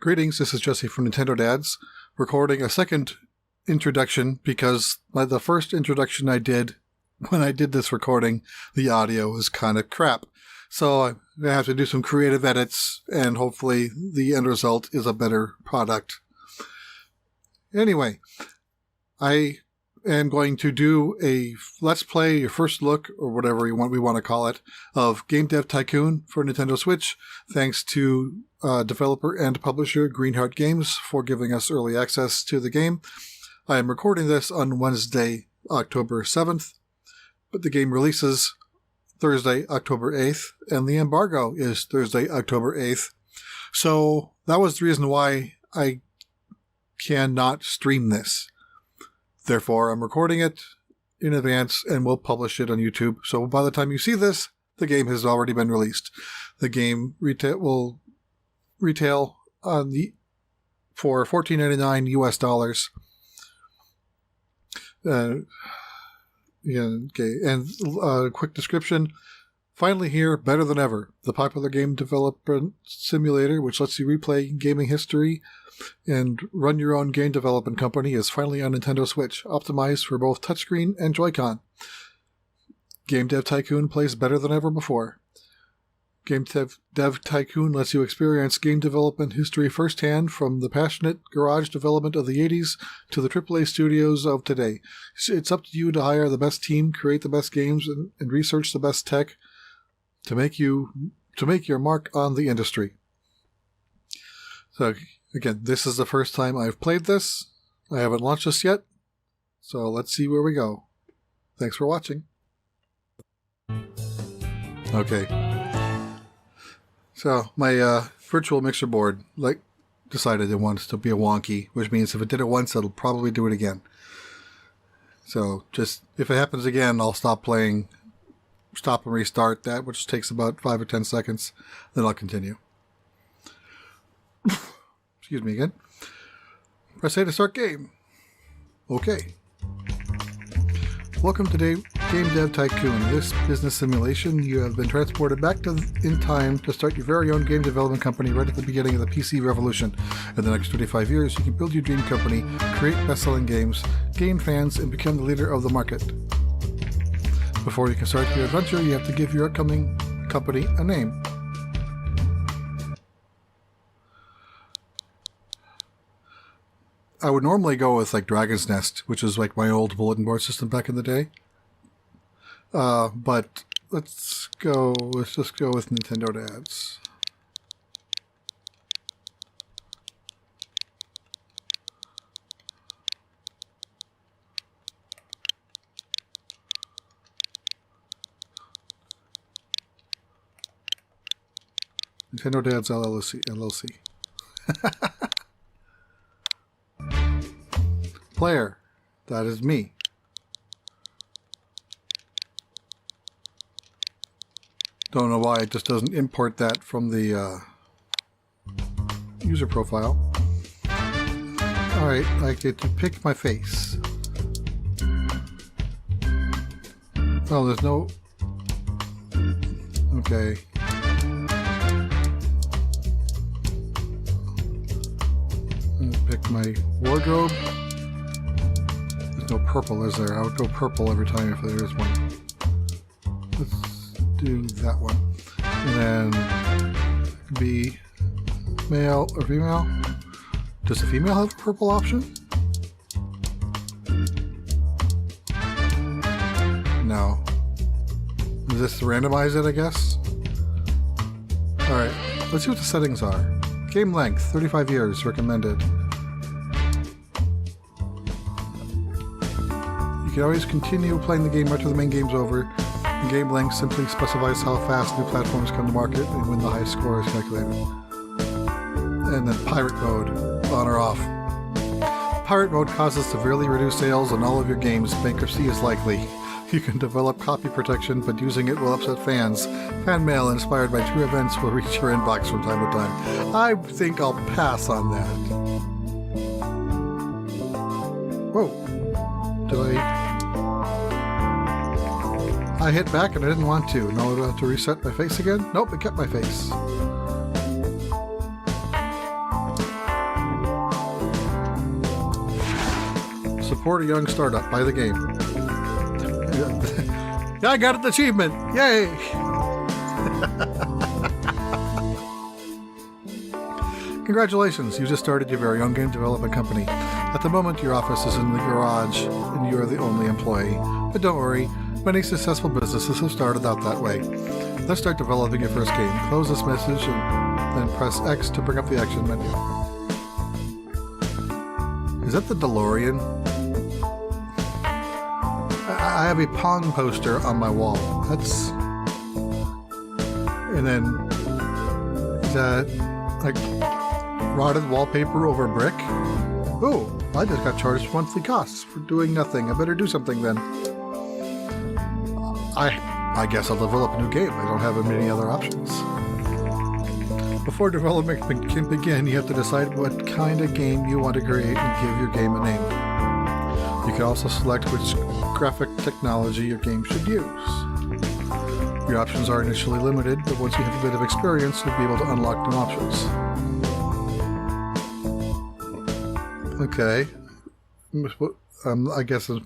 Greetings, this is Jesse from Nintendo Dads, recording a second introduction because the first introduction I did, when I did this recording, the audio was kind of crap. So I'm going to have to do some creative edits, and hopefully the end result is a better product. Anyway, I am going to do a Let's Play, your first look, or whatever we want to call it, of Game Dev Tycoon for Nintendo Switch, thanks to developer and publisher Greenheart Games for giving us early access to the game. I am recording this on Wednesday, October 7th, but the game releases Thursday, October 8th, and the embargo is Thursday, October 8th. So that was the reason why I cannot stream this. Therefore, I'm recording it in advance and will publish it on YouTube. So by the time you see this, the game has already been released. The game will retail for $14.99 US dollars. Okay, and a quick description. Finally here, better than ever. The popular game development simulator, which lets you replay gaming history and run your own game development company, is finally on Nintendo Switch, optimized for both touchscreen and Joy-Con. Game Dev Tycoon plays better than ever before. Game Dev Tycoon lets you experience game development history firsthand, from the passionate garage development of the 80s to the AAA studios of today. It's up to you to hire the best team, create the best games, and research the best tech to make your mark on the industry. So again, this is the first time I've played this. I haven't launched this yet, so let's see where we go. Thanks for watching. Okay. So my virtual mixer board decided it wants to be a wonky, which means if it did it once, it'll probably do it again. So just if it happens again, I'll stop and restart that, which takes about 5 or 10 seconds. Then I'll continue. Excuse me again. Press A to start game. Okay. Welcome to Game Dev Tycoon. In this business simulation, you have been transported back in time to start your very own game development company right at the beginning of the PC revolution. In the next 25 years, you can build your dream company, create best-selling games, gain fans, and become the leader of the market. Before you can start your adventure, you have to give your upcoming company a name. I would normally go with Dragon's Nest, which is my old bulletin board system back in the day. But let's just go with Nintendo Dads. Nintendo Dads LLC. Player, that is me. Don't know why it just doesn't import that from the user profile. Alright, I get to pick my face. Oh, there's no... Okay. Pick my wardrobe. There's no purple, is there? I would go purple every time if there is one. Let's do that one. And then be male or female. Does the female have a purple option? No. Does this randomize it, I guess? Alright, let's see what the settings are. Game length, 35 years, recommended. You can always continue playing the game after the main game's over. The game length simply specifies how fast new platforms come to market and when the highest score is calculated. And then pirate mode, on or off. Pirate mode causes severely reduced sales on all of your games. Bankruptcy is likely. You can develop copy protection, but using it will upset fans. Fan mail inspired by true events will reach your inbox from time to time. I think I'll pass on that. Whoa. Did I hit back and I didn't want to. No, do I have to reset my face again? Nope, it kept my face. Support a young startup. Buy the game. Yeah, I got an achievement. Yay! Congratulations, you just started your very own game development company. At the moment, your office is in the garage, and you are the only employee. But don't worry, many successful businesses have started out that way. Let's start developing your first game. Close this message, and then press X to bring up the action menu. Is that the DeLorean? I have a Pong poster on my wall. That's... And then... Is that... like... rotted wallpaper over brick? Oh, I just got charged monthly costs for doing nothing. I better do something then. I guess I'll develop a new game. I don't have many other options. Before development can begin, you have to decide what kind of game you want to create and give your game a name. You can also select which graphic technology your game should use. Your options are initially limited, but once you have a bit of experience, you'll be able to unlock new options. Okay. I guess, do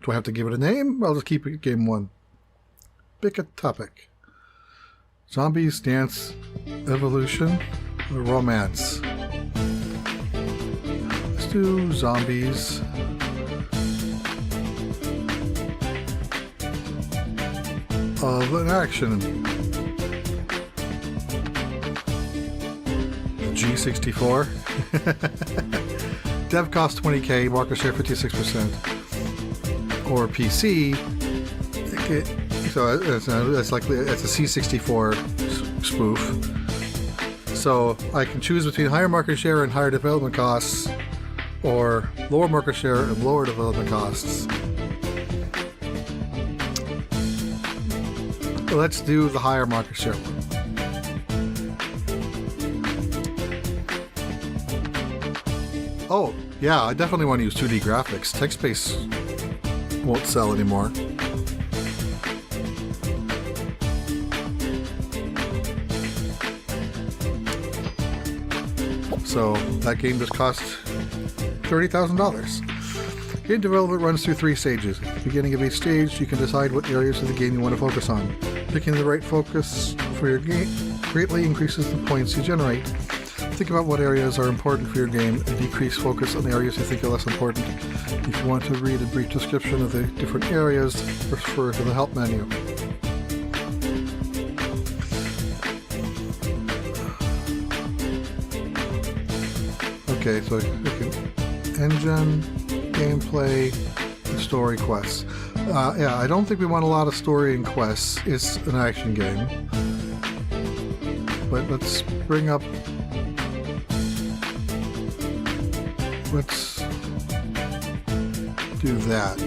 I have to give it a name? I'll just keep it game 1. Pick a topic. Zombies, dance, evolution, or romance. Let's do zombies. Of an action. G64. Dev cost $20K, market share 56%. Or PC, so it's a C64 spoof. So I can choose between higher market share and higher development costs, or lower market share and lower development costs. Let's do the higher market share one. Oh, yeah, I definitely want to use 2D graphics. Text-based won't sell anymore. So that game just cost $30,000. Game development runs through 3 stages. At the beginning of each stage, you can decide what areas of the game you want to focus on. Picking the right focus for your game greatly increases the points you generate. Think about what areas are important for your game and decrease focus on areas you think are less important. If you want to read a brief description of the different areas, refer to the help menu. Okay, so engine, gameplay, and story quests. Yeah, I don't think we want a lot of story and quests. It's an action game. But let's bring up... Let's do that.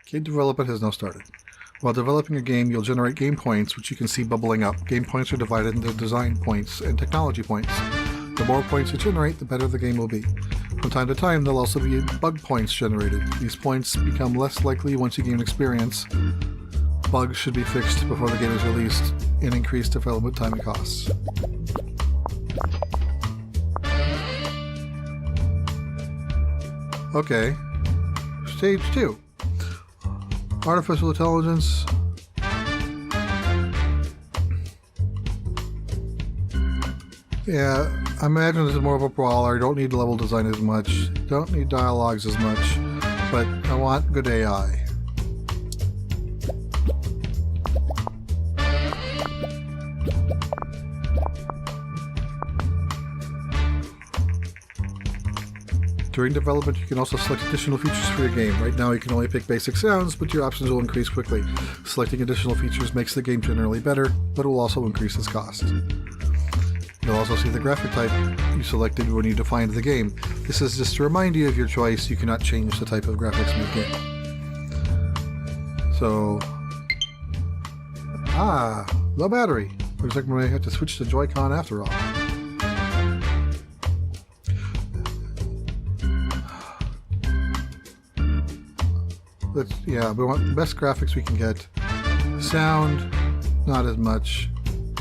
Game development has now started. While developing a game, you'll generate game points, which you can see bubbling up. Game points are divided into design points and technology points. The more points you generate, the better the game will be. From time to time, there'll also be bug points generated. These points become less likely once you gain experience. Bugs should be fixed before the game is released and increase development time and costs. Okay. Stage 2. Artificial intelligence. Yeah, I imagine this is more of a brawler. Don't need level design as much. Don't need dialogues as much. But I want good AI. During development, you can also select additional features for your game. Right now, you can only pick basic sounds, but your options will increase quickly. Selecting additional features makes the game generally better, but it will also increase its cost. You'll also see the graphic type you selected when you defined the game. This is just to remind you of your choice. You cannot change the type of graphics in your game. So... low battery. Looks like we might have to switch to Joy-Con after all. Yeah, we want the best graphics we can get. Sound, not as much.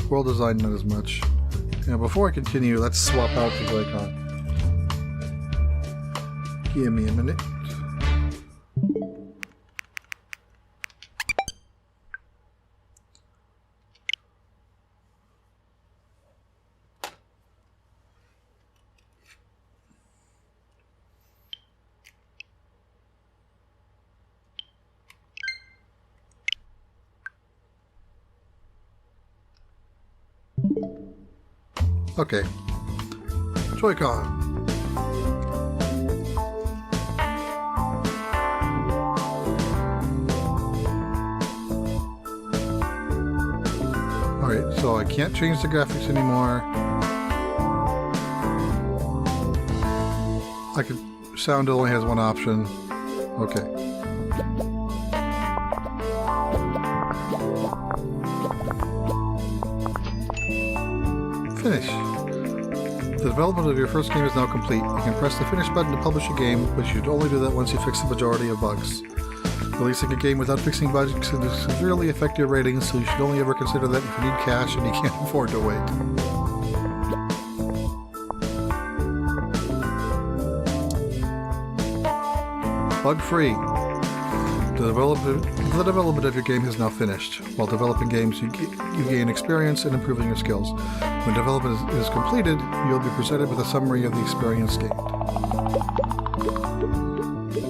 World design, not as much. Now, before I continue, let's swap out the Joy-Con. Give me a minute. Okay. Joy-Con. Alright, so I can't change the graphics anymore. Sound only has one option. Okay. Finish. The development of your first game is now complete. You can press the finish button to publish a game, but you should only do that once you fix the majority of bugs. Releasing a game without fixing bugs can severely affect your ratings, so you should only ever consider that if you need cash and you can't afford to wait. Bug-free. The development of your game is now finished. While developing games, you gain experience in improving your skills. When development is completed, you'll be presented with a summary of the experience gained.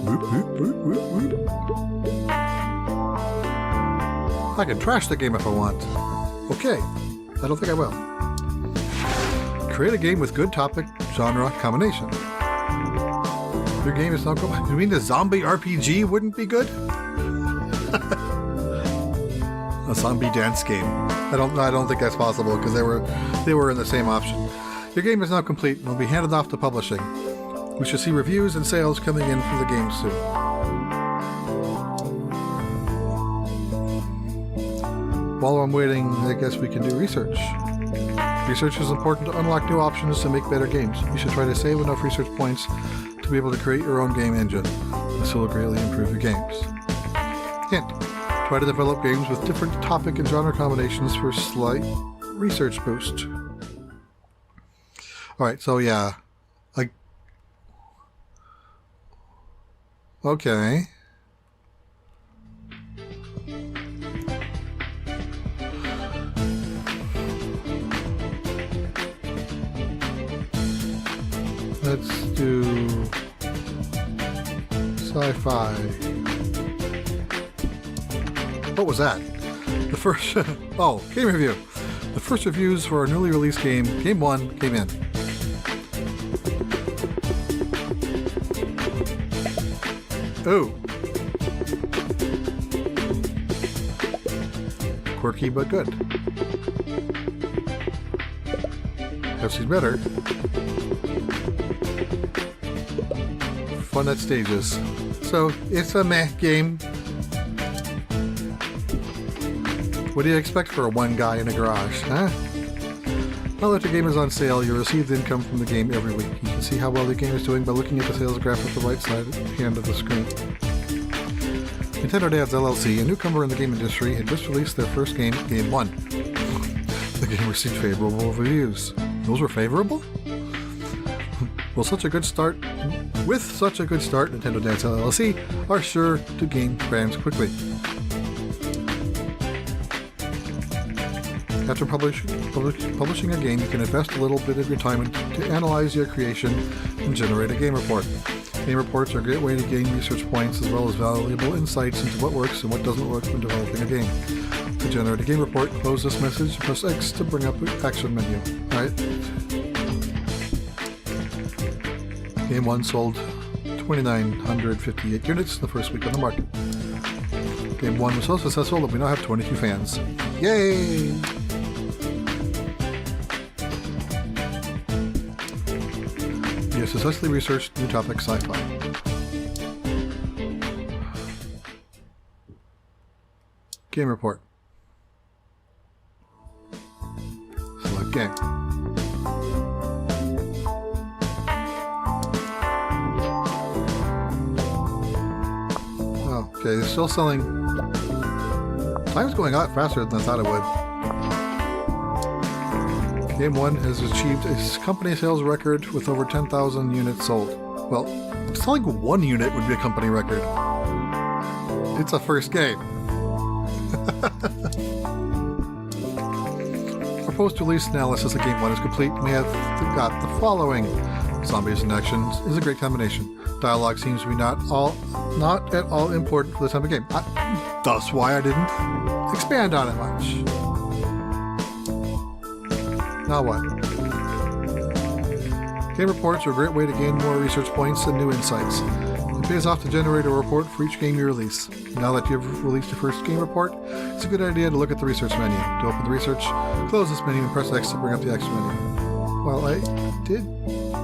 Whoop, whoop, whoop, whoop, whoop. I can trash the game if I want. Okay, I don't think I will. Create a game with good topic, genre, combination. Your game is now complete. You mean the zombie RPG wouldn't be good? A zombie dance game. I don't think that's possible because they were in the same option. Your game is now complete and will be handed off to publishing. We should see reviews and sales coming in for the game soon. While I'm waiting, I guess we can do research. Research is important to unlock new options to make better games. You should try to save enough research points to be able to create your own game engine. This will greatly improve your games. Hint. Try to develop games with different topic and genre combinations for slight research boost. Alright, so yeah. Okay. Let's do sci-fi. What was that? The first... oh, game review. The first reviews for our newly released game, Game 1, came in. Ooh. Quirky but good. Pepsi's better. Fun at stages. So, it's a meh game. What do you expect for a one guy in a garage, huh? Now that the game is on sale, you'll receive the income from the game every week. You can see how well the game is doing by looking at the sales graph at the right side hand of the screen. Nintendo Dads LLC, a newcomer in the game industry, had just released their first game, Game 1. The game received favorable reviews. Those were favorable? With such a good start, Nintendo Dads LLC are sure to gain fans quickly. After publishing a game, you can invest a little bit of your time to analyze your creation and generate a game report. Game reports are a great way to gain research points as well as valuable insights into what works and what doesn't work when developing a game. To generate a game report, close this message and press X to bring up the action menu. Alright. Game 1 sold 2,958 units in the first week on the market. Game 1 was so successful that we now have 22 fans. Yay! You have successfully researched new topic sci-fi. Game report. Select game. Oh, okay, it's still selling. Time's going a lot faster than I thought it would. Game 1 has achieved a company sales record with over 10,000 units sold. Well, selling one unit would be a company record. It's a first game. Our post-release analysis of Game 1 is complete. We have got the following. Zombies and actions is a great combination. Dialogue seems to be not at all important for this type of game. That's why I didn't expand on it much. Now what? Game reports are a great way to gain more research points and new insights. It pays off to generate a report for each game you release. Now that you've released your first game report, it's a good idea to look at the research menu. To open the research, close this menu and press X to bring up the X menu. Well, I did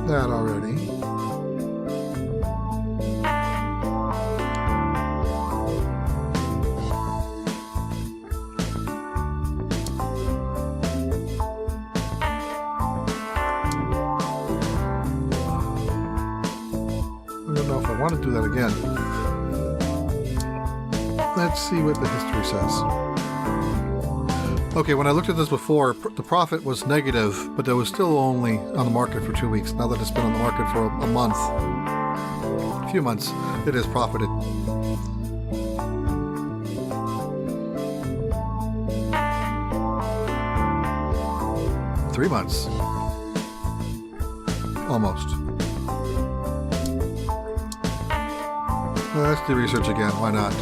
that already. I don't know if I want to do that again. Let's see what the history says. Okay, when I looked at this before, the profit was negative, but it was still only on the market for 2 weeks. Now that it's been on the market for a month, a few months, it has profited. Three months. Almost. Let's do research again. Why not?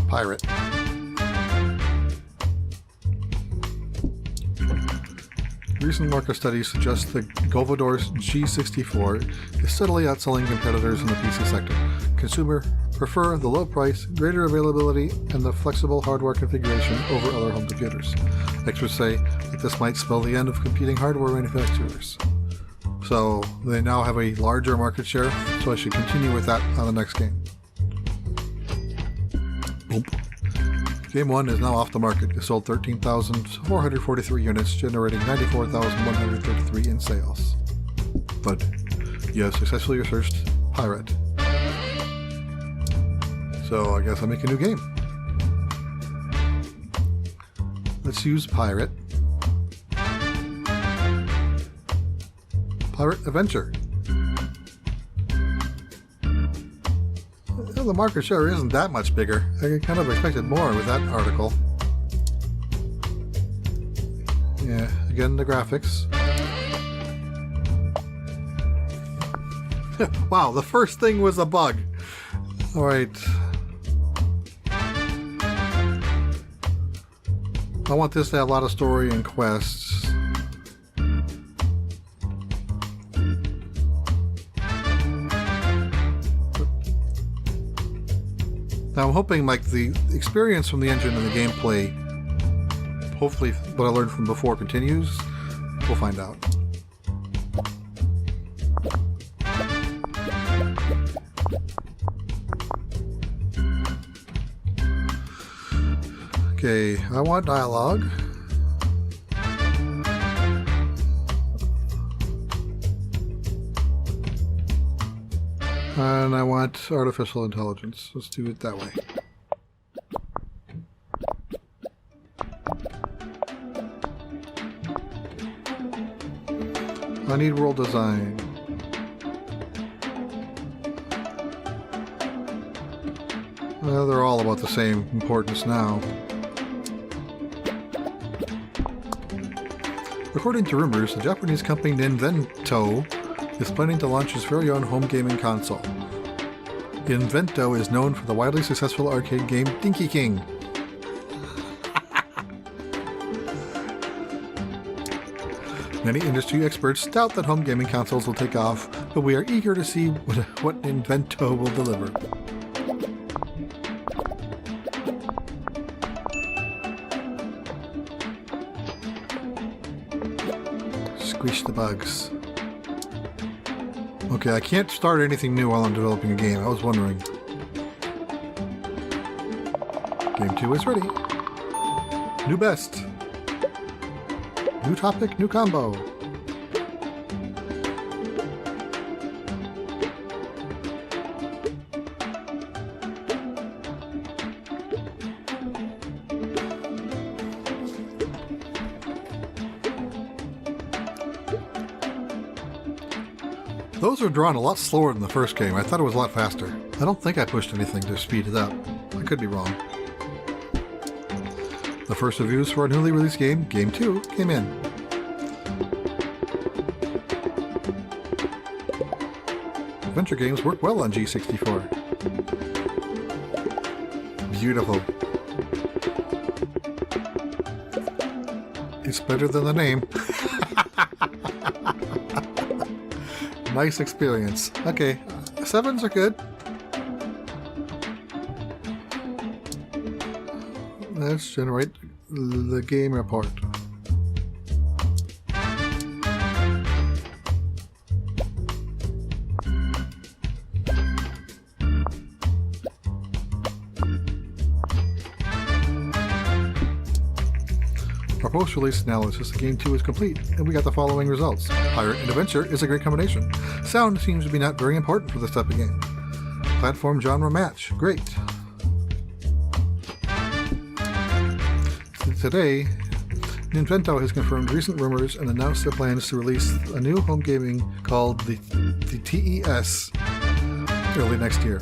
Pirate. Recent market studies suggest that Govador's G64 is steadily outselling competitors in the PC sector. Consumers prefer the low price, greater availability, and the flexible hardware configuration over other home computers. Experts say that this might spell the end of competing hardware manufacturers. So they now have a larger market share, so I should continue with that on the next game. Boom. Game 1 is now off the market. It sold 13,443 units, generating 94,133 in sales. But you have successfully researched Pirate. So I guess I'll make a new game. Let's use Pirate. Pirate Adventure. Well, the market share isn't that much bigger. I kind of expected more with that article. Yeah, again, the graphics. Wow, the first thing was a bug. Alright. I want this to have a lot of story and quests. Now I'm hoping like the experience from the engine and the gameplay, hopefully what I learned from before continues. We'll find out. Okay, I want dialogue. And I want artificial intelligence. Let's do it that way. I need world design. Well, they're all about the same importance now. According to rumors, the Japanese company Invento is planning to launch its very own home gaming console. Invento is known for the widely successful arcade game Dinky King. Many industry experts doubt that home gaming consoles will take off, but we are eager to see what Invento will deliver. Squish the bugs. Okay, I can't start anything new while I'm developing a game. I was wondering. Game 2 is ready. New best. New topic, new combo. Those are drawn a lot slower than the first game. I thought it was a lot faster. I don't think I pushed anything to speed it up. I could be wrong. The first reviews for our newly released game, Game 2, came in. Adventure games work well on G64. Beautiful. It's better than the name. Nice experience. Okay, 7s are good. Let's generate the game report. Our post-release analysis of Game 2 is complete, and we got the following results. Pirate and Adventure is a great combination. Sound seems to be not very important for this type of game. Platform genre match. Great. Today, Nintendo has confirmed recent rumors and announced their plans to release a new home gaming called the TES early next year.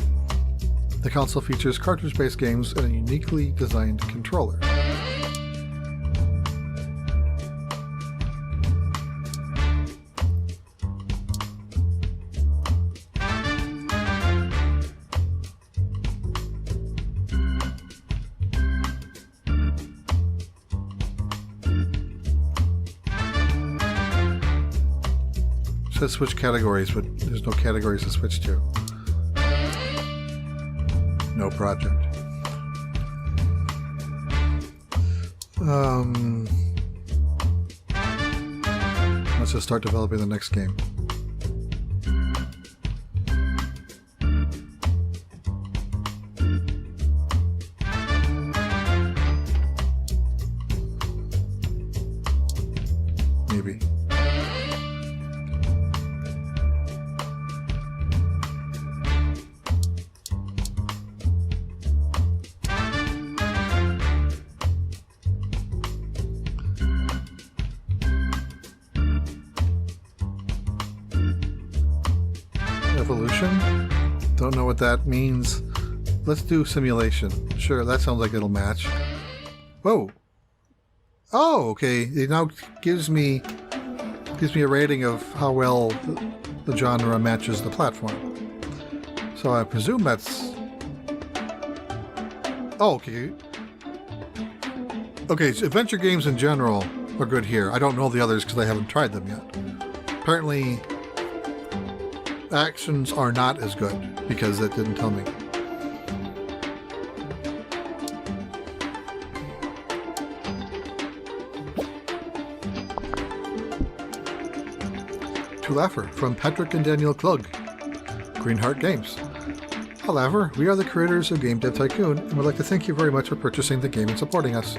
The console features cartridge-based games and a uniquely designed controller. It says switch categories, but there's no categories to switch to. No project. Let's just start developing the next game. Maybe. Evolution? Don't know what that means. Let's do simulation. Sure, that sounds like it'll match. Whoa! Oh, okay. It now gives me a rating of how well the genre matches the platform. So I presume that's... Oh, okay. Okay, so adventure games in general are good here. I don't know the others because I haven't tried them yet. Apparently, actions are not as good because it didn't tell me. To Laffer from Patrick and Daniel Klug, Greenheart Games. Hi Laffer, we are the creators of Game Dev Tycoon and would like to thank you very much for purchasing the game and supporting us.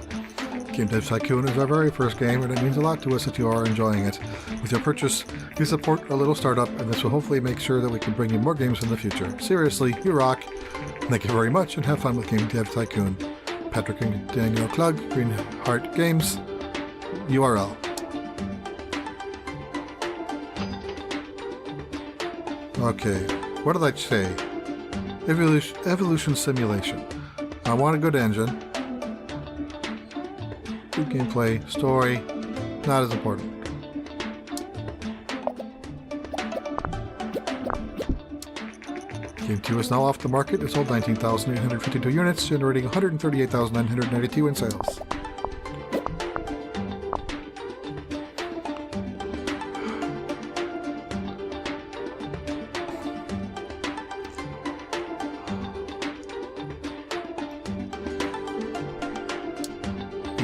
Game Dev Tycoon is our very first game and it means a lot to us that you are enjoying it. With your purchase, you support our little startup and this will hopefully make sure that we can bring you more games in the future. Seriously, you rock. Thank you very much and have fun with Game Dev Tycoon. Patrick and Daniel Klug, Greenheart Games, URL. Okay, what did I say? Evolution simulation. I want a good engine. Good gameplay, story, not as important. Game 2 is now off the market. It sold 19,852 units, generating 138,992 in sales.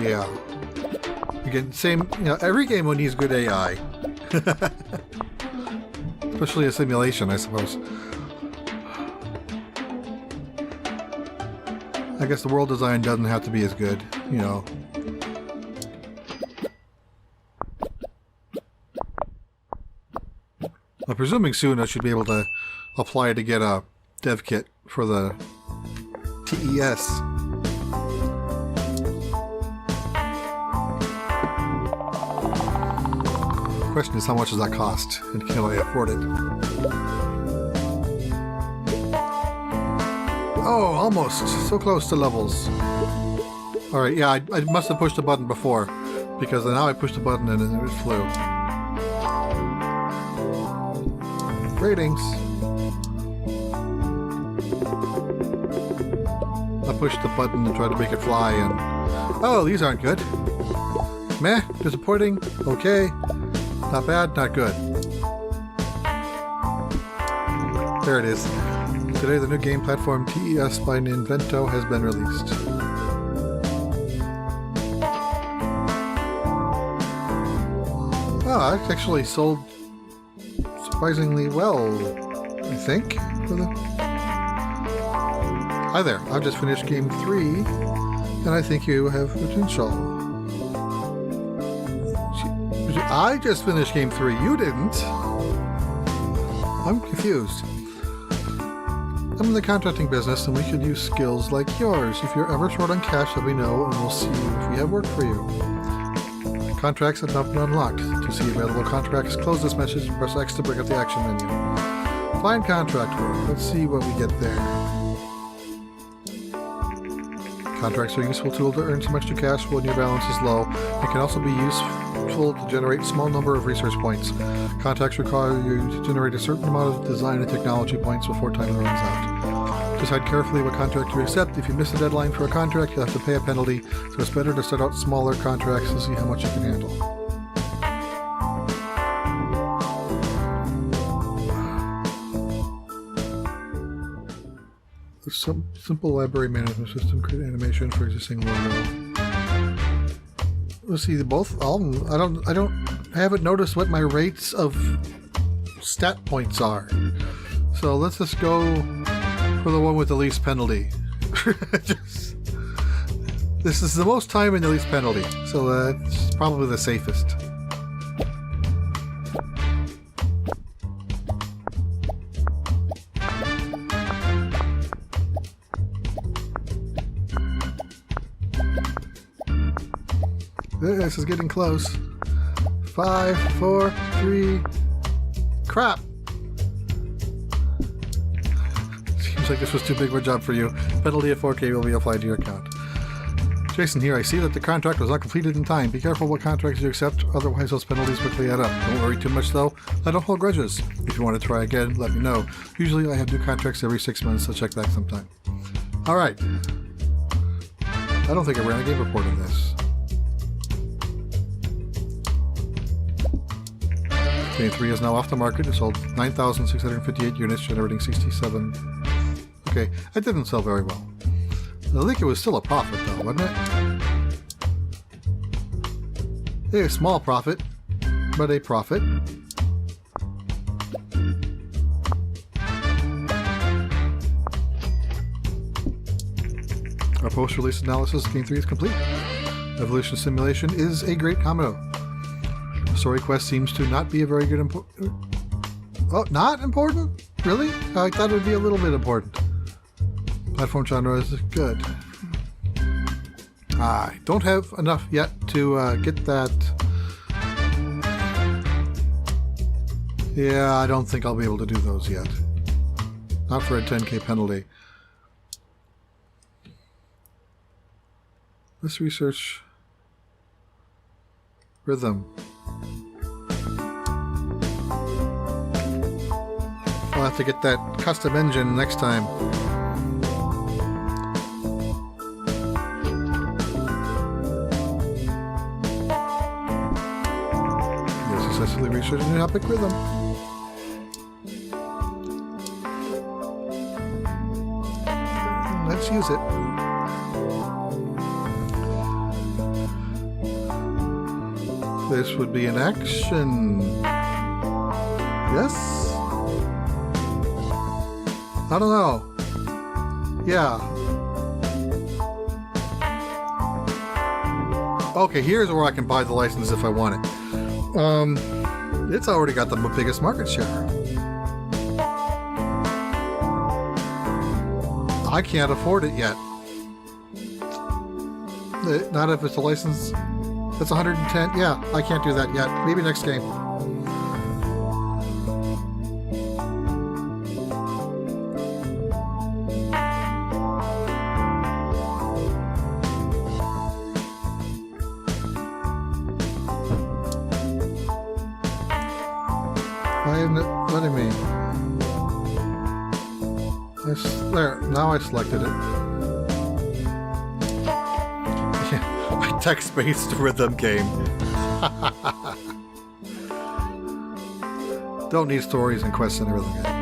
Yeah. Again, same, every game will need good AI. Especially a simulation, I suppose. I guess the world design doesn't have to be as good, I'm presuming soon I should be able to apply to get a dev kit for the TES. question is how much does that cost, and can I afford it? Oh, almost. So close to levels. Alright, yeah, I must have pushed the button before, because now I pushed the button and it flew. Ratings. I pushed the button and tried to make it fly, and... Oh, these aren't good. Meh, disappointing, okay. Not bad, not good. There it is. Today the new game platform TES by Ninvento has been released. Oh, it's actually sold surprisingly well, I think. Hi there, I've just finished Game 3, and I think you have potential. I just finished Game 3, you didn't. I'm confused. I'm in the contracting business, and we could use skills like yours. If you're ever short on cash, let me know, and we'll see if we have work for you. Contracts have not been unlocked. To see available contracts, close this message and press X to bring up the action menu. Find contract work. Let's see what we get there. Contracts are a useful tool to earn some extra cash when your balance is low. It can also be useful to generate a small number of research points. Contracts require you to generate a certain amount of design and technology points before time runs out. Decide carefully what contract you accept. If you miss the deadline for a contract, you'll have to pay a penalty, so it's better to start out smaller contracts to see how much you can handle. Some simple library management system, create animation for existing logo. Let's see, both. I haven't noticed what my rates of stat points are. So let's just go for the one with the least penalty. This is the most time and the least penalty, so that's probably the safest. This is getting close. 5, 4, 3. Crap! Seems like this was too big of a job for you. Penalty of 4K will be applied to your account. Jason here, I see that the contract was not completed in time. Be careful what contracts you accept, otherwise those penalties quickly add up. Don't worry too much though. I don't hold grudges. If you want to try again, let me know. Usually I have new contracts every 6 months, so check back sometime. Alright. I don't think I ran a game report on this. Game 3 is now off the market. It sold 9,658 units, generating 67. Okay, that didn't sell very well. I think it was still a profit, though, wasn't it? A small profit, but a profit. Our post-release analysis of Game 3 is complete. Evolution Simulation is a great combo. Story quest seems to not be a very good Oh, not important? Really? I thought it would be a little bit important. Platform genre is good. I don't have enough yet to get that. Yeah, I don't think I'll be able to do those yet. Not for a 10k penalty. Let's research rhythm. I'll have to get that custom engine next time. You successfully researched an epic rhythm. Let's use it. This would be an action. Yes? I don't know. Yeah. Okay, here's where I can buy the license if I want it. It's already got the biggest market share. I can't afford it yet. Not if it's a license. That's 110. Yeah, I can't do that yet. Maybe next game. There, now I selected it. Yeah, I text-based rhythm game. Don't need stories and quests in a rhythm game.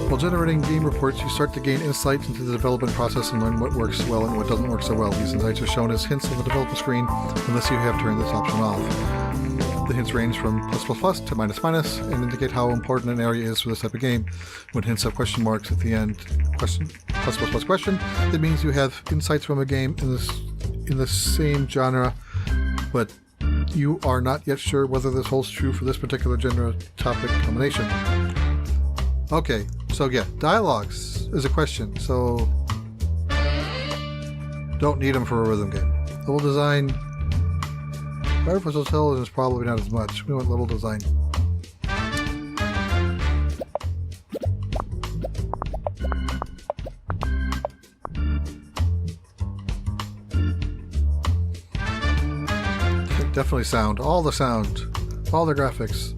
While generating game reports, you start to gain insight into the development process and learn what works well and what doesn't work so well. These insights are shown as hints on the development screen unless you have turned this option off. The hints range from +++ to -- and indicate how important an area is for this type of game. When hints have question marks at the end, question, +++ question, it means you have insights from a game in the same genre, but you are not yet sure whether this holds true for this particular genre topic combination. Okay, so yeah, dialogues is a question, so don't need them for a rhythm game. Level design, artificial intelligence is probably not as much. We want level design. Definitely sound, all the graphics.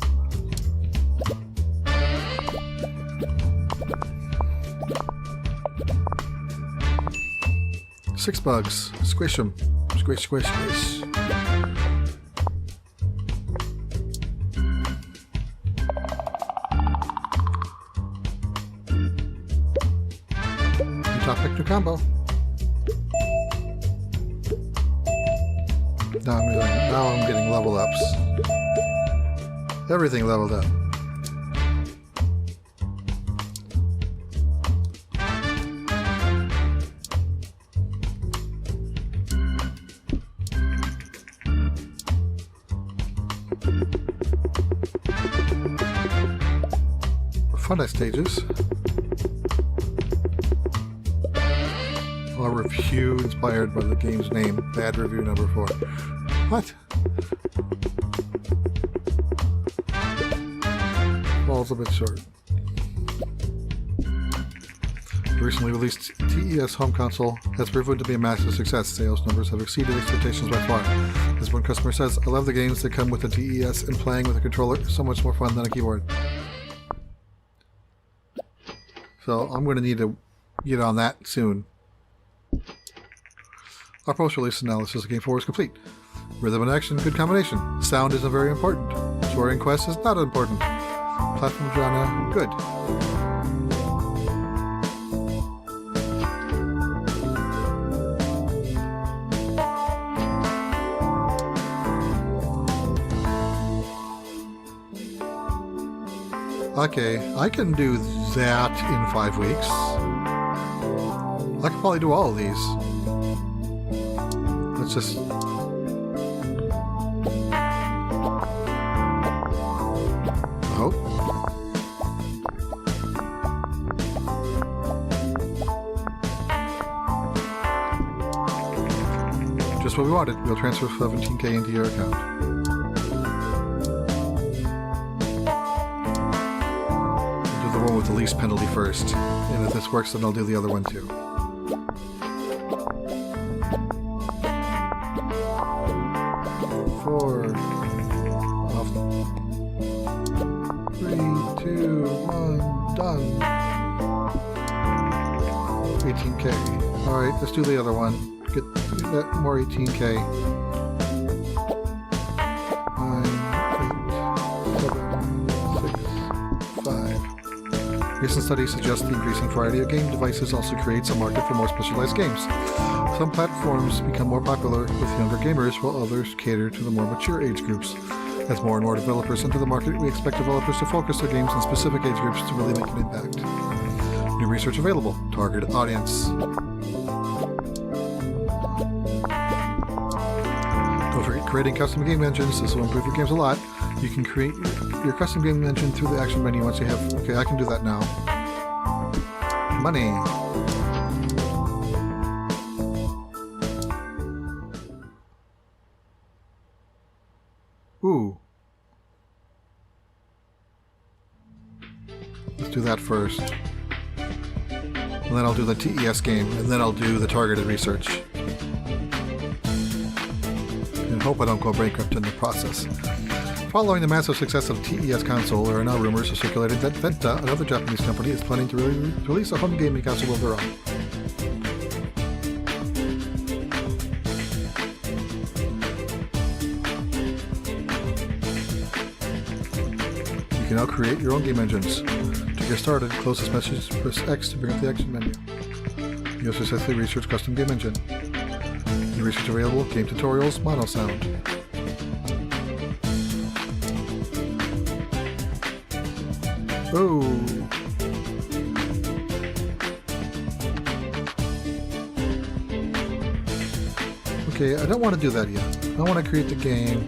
Six bugs. Squish them. Squish, squish, squish. New topic, new combo. Now I'm getting level ups. Everything leveled up. Fun stages. A review inspired by the game's name. Bad review number 4. What? Ball's a bit short. The recently released TES home console has proven to be a massive success. Sales numbers have exceeded expectations by far. As one customer says, I love the games that come with the TES, and playing with a controller is so much more fun than a keyboard. So I'm going to need to get on that soon. Our post-release analysis of Game 4 is complete. Rhythm and action, good combination. Sound isn't very important. Story and quest is not important. Platform genre, good. Okay, I can do that in 5 weeks. I can probably do all of these. Let's just... Oh. Just what we wanted. We'll transfer 17K into your account. We'll do the one with the least penalty first. And if this works, then I'll do the other one too. Alright, let's do the other one. Get that more 18K. 9, 8, 7, 6, 5. Recent studies suggest the increasing variety of game devices also creates a market for more specialized games. Some platforms become more popular with younger gamers, while others cater to the more mature age groups. As more and more developers enter the market, we expect developers to focus their games on specific age groups to really make an impact. New research available. Targeted audience. Don't forget creating custom game engines. This will improve your games a lot. You can create your custom game engine through the action menu once you have... Okay, I can do that now. Money. Ooh. Let's do that first. And then I'll do the TES game, and then I'll do the targeted research. and hope I don't go bankrupt in the process. Following the massive success of TES console, there are now rumors circulating that Venta, another Japanese company, is planning to release a home gaming console of their own. You can now create your own game engines. To get started, close this message, press X to bring up the action menu. You have successfully researched custom game engine. New research available, game tutorials, mono sound. Oh. Okay, I don't want to do that yet. I want to create the game.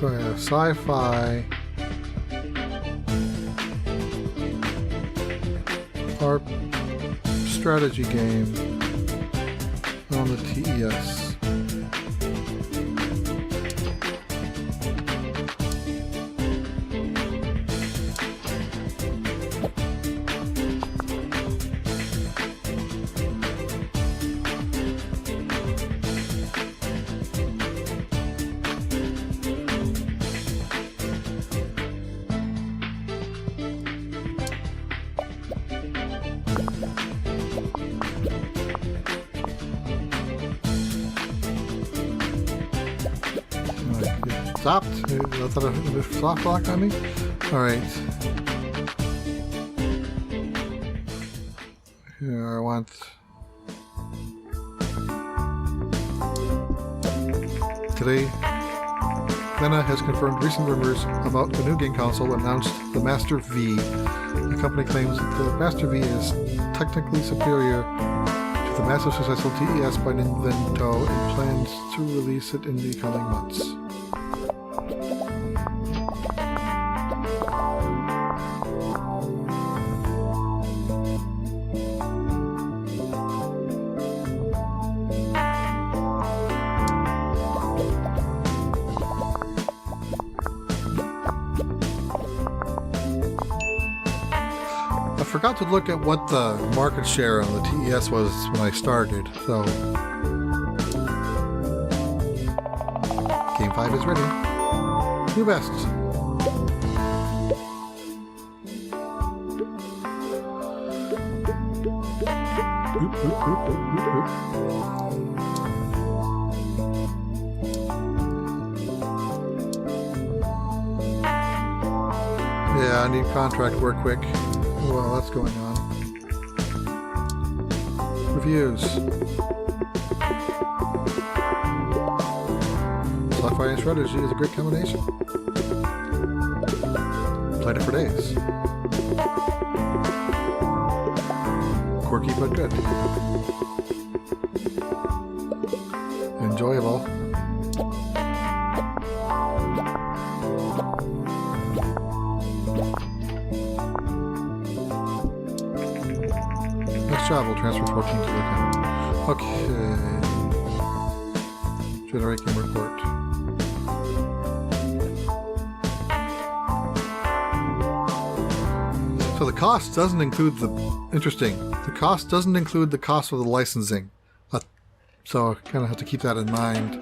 Let's try a sci-fi strategy game on the TES. Stopped? Is that a soft block on me? Alright. Here, I want... Today, Vena has confirmed recent rumors about a new game console announced the Master V. The company claims that the Master V is technically superior to the massive successful TES by Nintendo and plans to release it in the coming months. I forgot to look at what the market share on the TES was when I started, so... Game 5 is ready. New best. Yeah, I need contract work quick. Well, that's going on. Reviews. Sci-fi and strategy is a great combination. Played it for days. Quirky but good. Enjoyable. Next job will transfer 14 to the account. Okay. Generate game report. So the cost doesn't include the... Interesting. The cost doesn't include the cost of the licensing. So I kind of have to keep that in mind.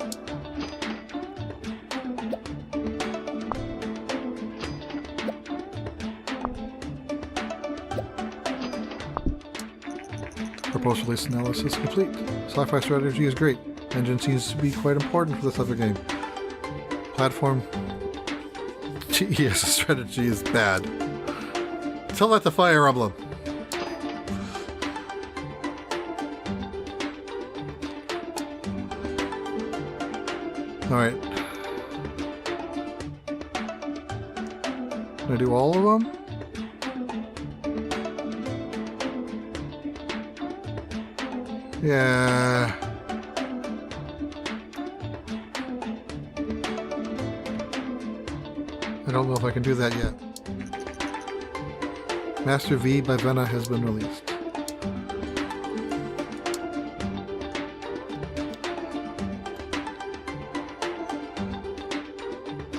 Post-release analysis complete. Sci-fi strategy is great. Engine seems to be quite important for this other game. Platform TES strategy is bad. Tell that to Fire Emblem. Alright. Can I do all of them? Yeah. I don't know if I can do that yet. Master V by Vena has been released.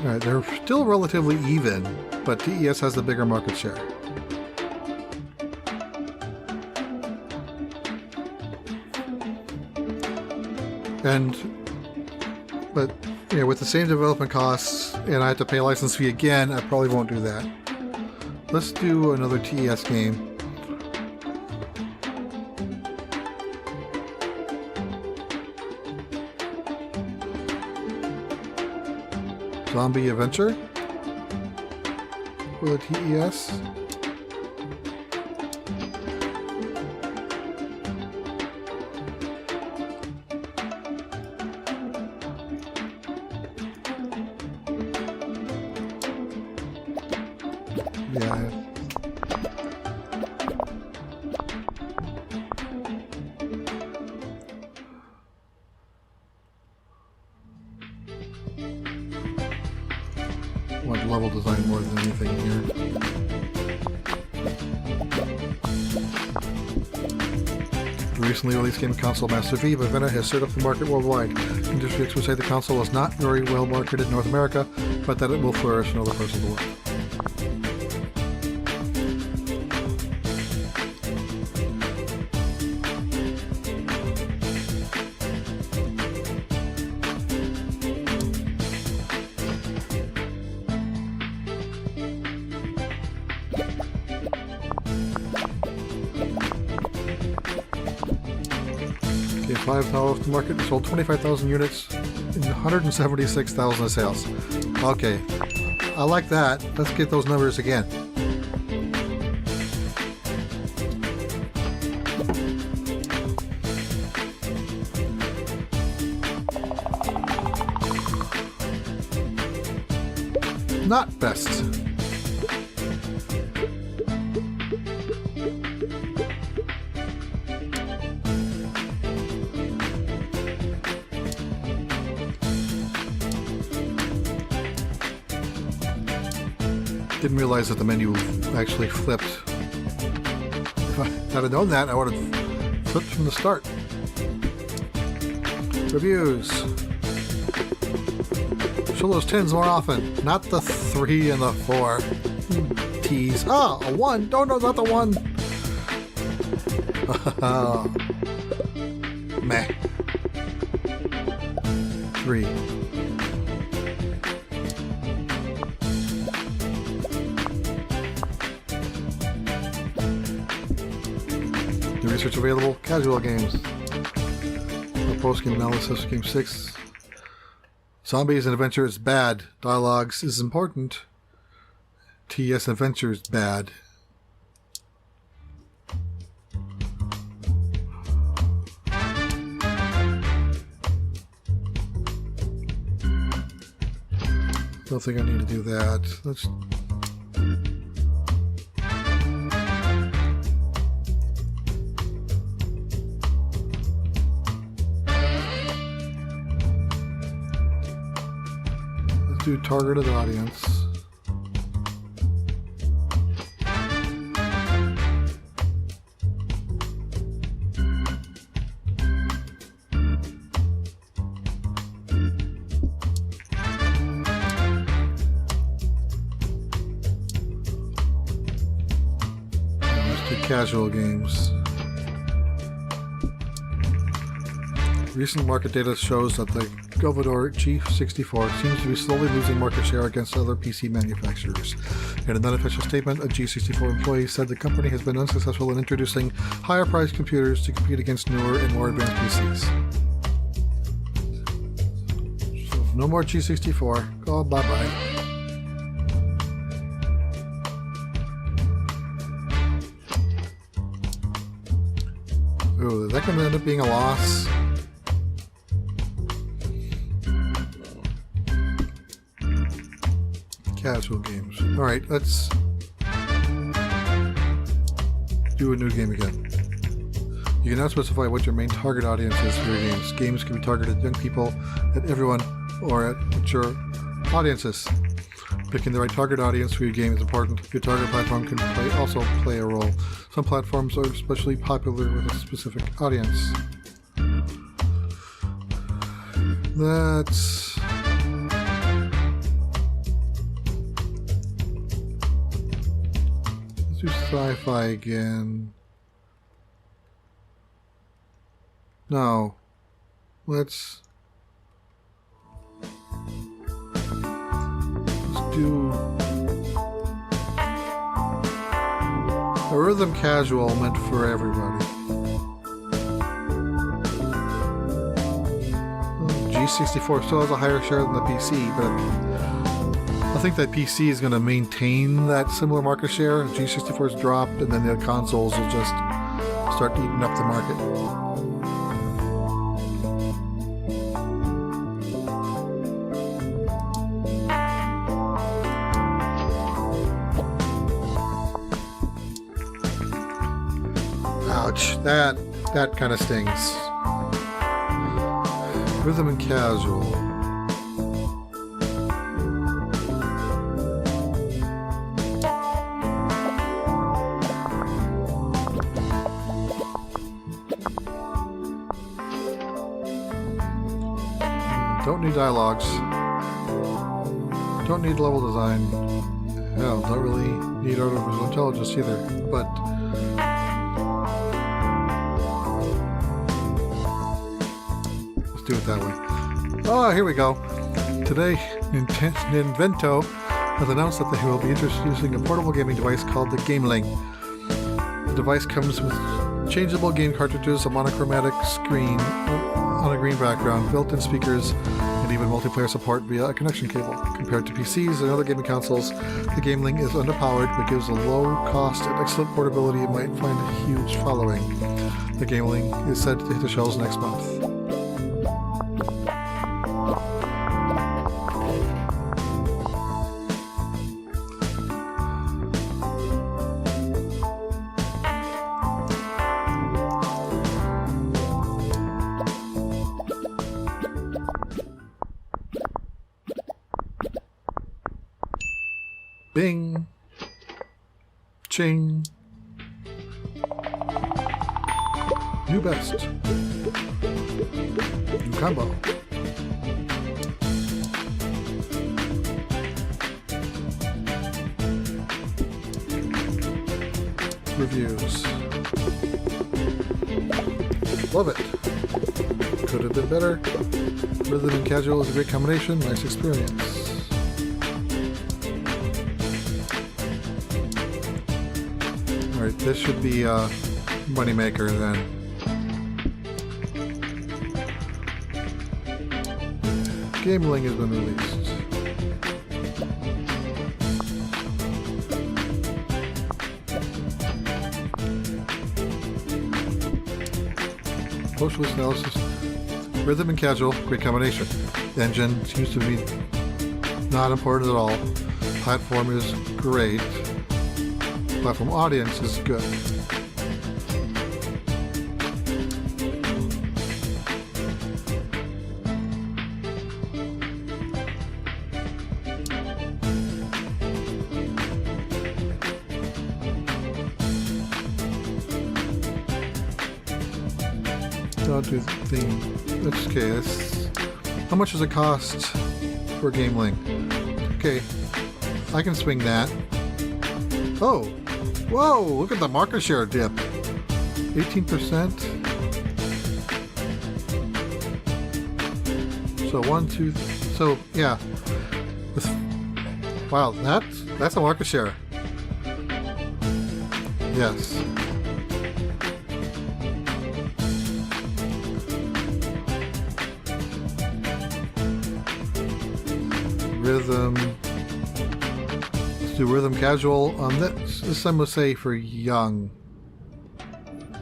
Alright, they're still relatively even, but TES has the bigger market share. But you know, with the same development costs, and I have to pay a license fee again, I probably won't do that. Let's do another TES game. Zombie Adventure for the TES. Yeah. Want level design more than anything here. The recently released game console Master V by Vena has stirred up the market worldwide. Industry experts say the console is not very well marketed in North America, but that it will flourish in other parts of the world. Okay, 5 towers to market, sold 25,000 units and 176,000 sales. Okay, I like that. Let's get those numbers again. Not best. Didn't realize that the menu actually flipped. If I had known that, I would have flipped from the start. Reviews. Show those 10s more often. Not the 3 and the 4. Tease. Ah, a 1. No, no, not the 1. Meh. 3. New research available. Casual games. Post-game analysis. Game 6. Zombies and Adventure is bad. Dialogues is important. TES Adventure is bad. Don't think I need to do that. Let's... do targeted audience. Let's do casual games. Recent market data shows that the Commodore G64 seems to be slowly losing market share against other PC manufacturers. In an unofficial statement, a G64 employee said the company has been unsuccessful in introducing higher-priced computers to compete against newer and more advanced PCs. So, no more G64. Oh, bye-bye. Ooh, is that going to end up being a loss? Casual games. Alright, let's do a new game again. You can now specify what your main target audience is for your games. Games can be targeted at young people, at everyone, or at mature audiences. Picking the right target audience for your game is important. Your target platform can also play a role. Some platforms are especially popular with a specific audience. Sci-fi again. No. Let's do a rhythm casual meant for everybody. G64 still has a higher share than the PC, but I think that PC is going to maintain that similar market share. G64's dropped, and then the consoles will just start eating up the market. Ouch, that kind of stings. Rhythm and casual. Don't need dialogues. Don't need level design. Hell, don't really need artificial intelligence either. But let's do it that way. Oh, here we go. Today, Ninvento has announced that they will be introducing a portable gaming device called the Gameling. The device comes with changeable game cartridges, a monochromatic screen on a green background, built-in speakers, and even multiplayer support via a connection cable. Compared to PCs and other gaming consoles, the Gameling is underpowered but gives a low cost and excellent portability and might find a huge following. The Gameling is set to hit the shelves next month. Bing. Ching. New best. New combo. Reviews. Love it. Could have been better. Rhythm and casual is a great combination. Nice experience. Alright, this should be a moneymaker then. Gameling has been released. Post-release analysis. Rhythm and casual, great combination. The engine seems to be not important at all. Platform is great. Platform audience is good. Don't do the thing. That's okay. How much does it cost for Gameling? Okay, I can swing that. Oh! Whoa, look at the market share dip. 18%. So 1, 2, so yeah. Wow, that's a market share. Yes. Rhythm. Let's do rhythm casual on this. This I'm gonna say for young.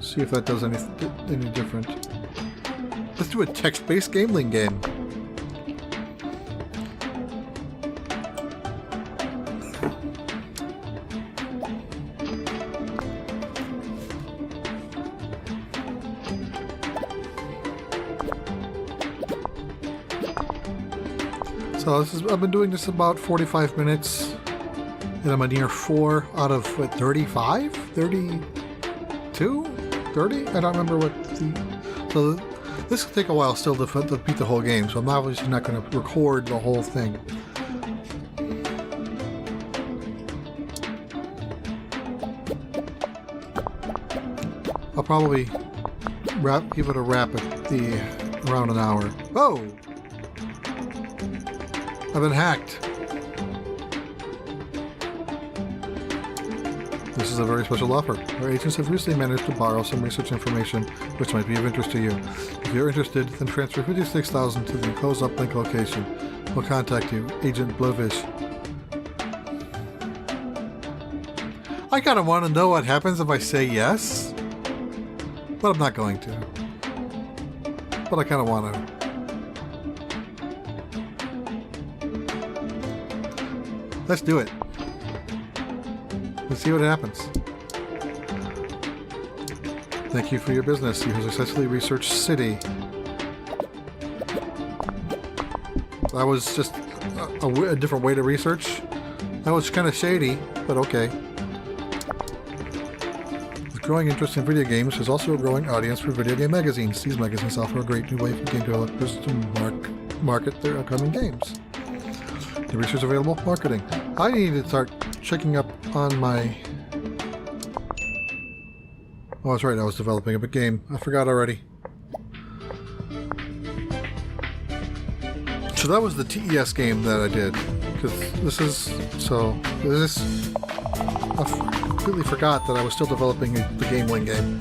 See if that does any different. Let's do a text-based Gameling game. So I've been doing this about 45 minutes. And I'm a near 4 out of, what, 35? 32? 30? I don't remember what the... So this will take a while still to beat the whole game, so I'm obviously not going to record the whole thing. I'll probably give it a wrap at around an hour. Oh! I've been hacked. This is a very special offer. Our agents have recently managed to borrow some research information which might be of interest to you. If you're interested, then transfer 56,000 to the enclosed uplink location. We'll contact you, Agent Blowfish. I kind of want to know what happens if I say yes, but I'm not going to. But I kind of want to. Let's do it. Let's see what happens. Thank you for your business. You have successfully researched City. That was just a different way to research. That was kind of shady, but okay. With growing interest in video games, there's also a growing audience for video game magazines. These magazines offer a great new way for game developers to market their upcoming games. The research available? Marketing. I need to start checking up on my... Oh, that's right, I was developing a game. I forgot already. So that was the TES game that I did. Because this is... I completely forgot that I was still developing the Gameling game.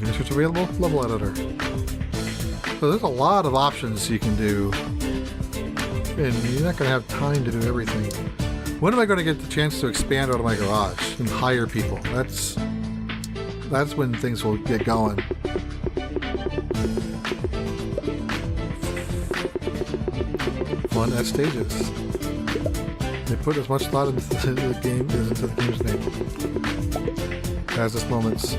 Research available? Level editor. So there's a lot of options you can do, and you're not going to have time to do everything. When am I going to get the chance to expand out of my garage and hire people? That's when things will get going. Fun at stages. They put as much thought into the game as into the game's name. As its moments.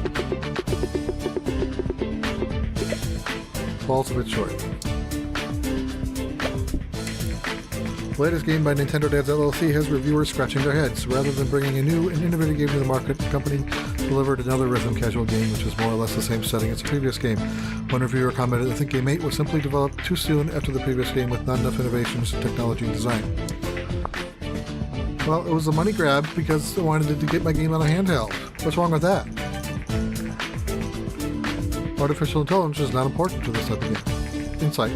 Falls a bit short. The latest game by Nintendo Dads LLC has reviewers scratching their heads. Rather than bringing a new and innovative game to the market, the company delivered another rhythm casual game which was more or less the same setting as the previous game. One reviewer commented, "I think Game 8 was simply developed too soon after the previous game with not enough innovations in technology and design." Well, it was a money grab because I wanted to get my game on a handheld. What's wrong with that? Artificial intelligence is not important to this type of game. Insight.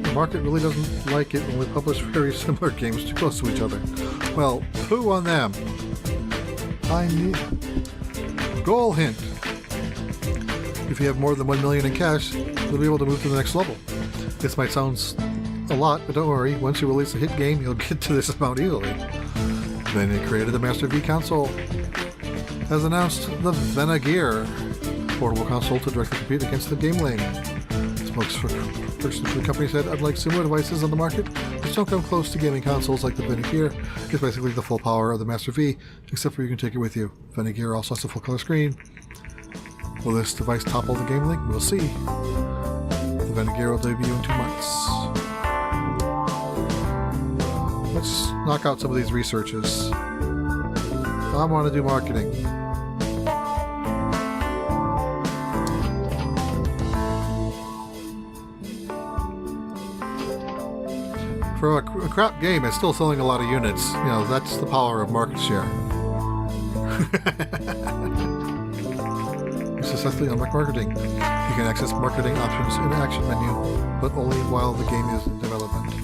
The market really doesn't like it when we publish very similar games too close to each other. Well, poo on them. I need... Goal hint. If you have more than 1 million in cash, you'll be able to move to the next level. This might sound a lot, but don't worry. Once you release a hit game, you'll get to this amount easily. Then it created the Master V console. Has announced the Venagear portable console to directly compete against the Gameling. Spokesperson for the company said, "Unlike similar devices on the market, which don't come close to gaming consoles like the Venagear, it's basically the full power of the Master V, except for you can take it with you. Venagear also has a full color screen. Will this device topple the Gameling? We'll see. The Venagear will debut in 2 months. Let's knock out some of these researches. I want to do marketing. For a crap game, it's still selling a lot of units. You know, that's the power of market share. You successfully unlock marketing. You can access marketing options in the action menu, but only while the game is in development.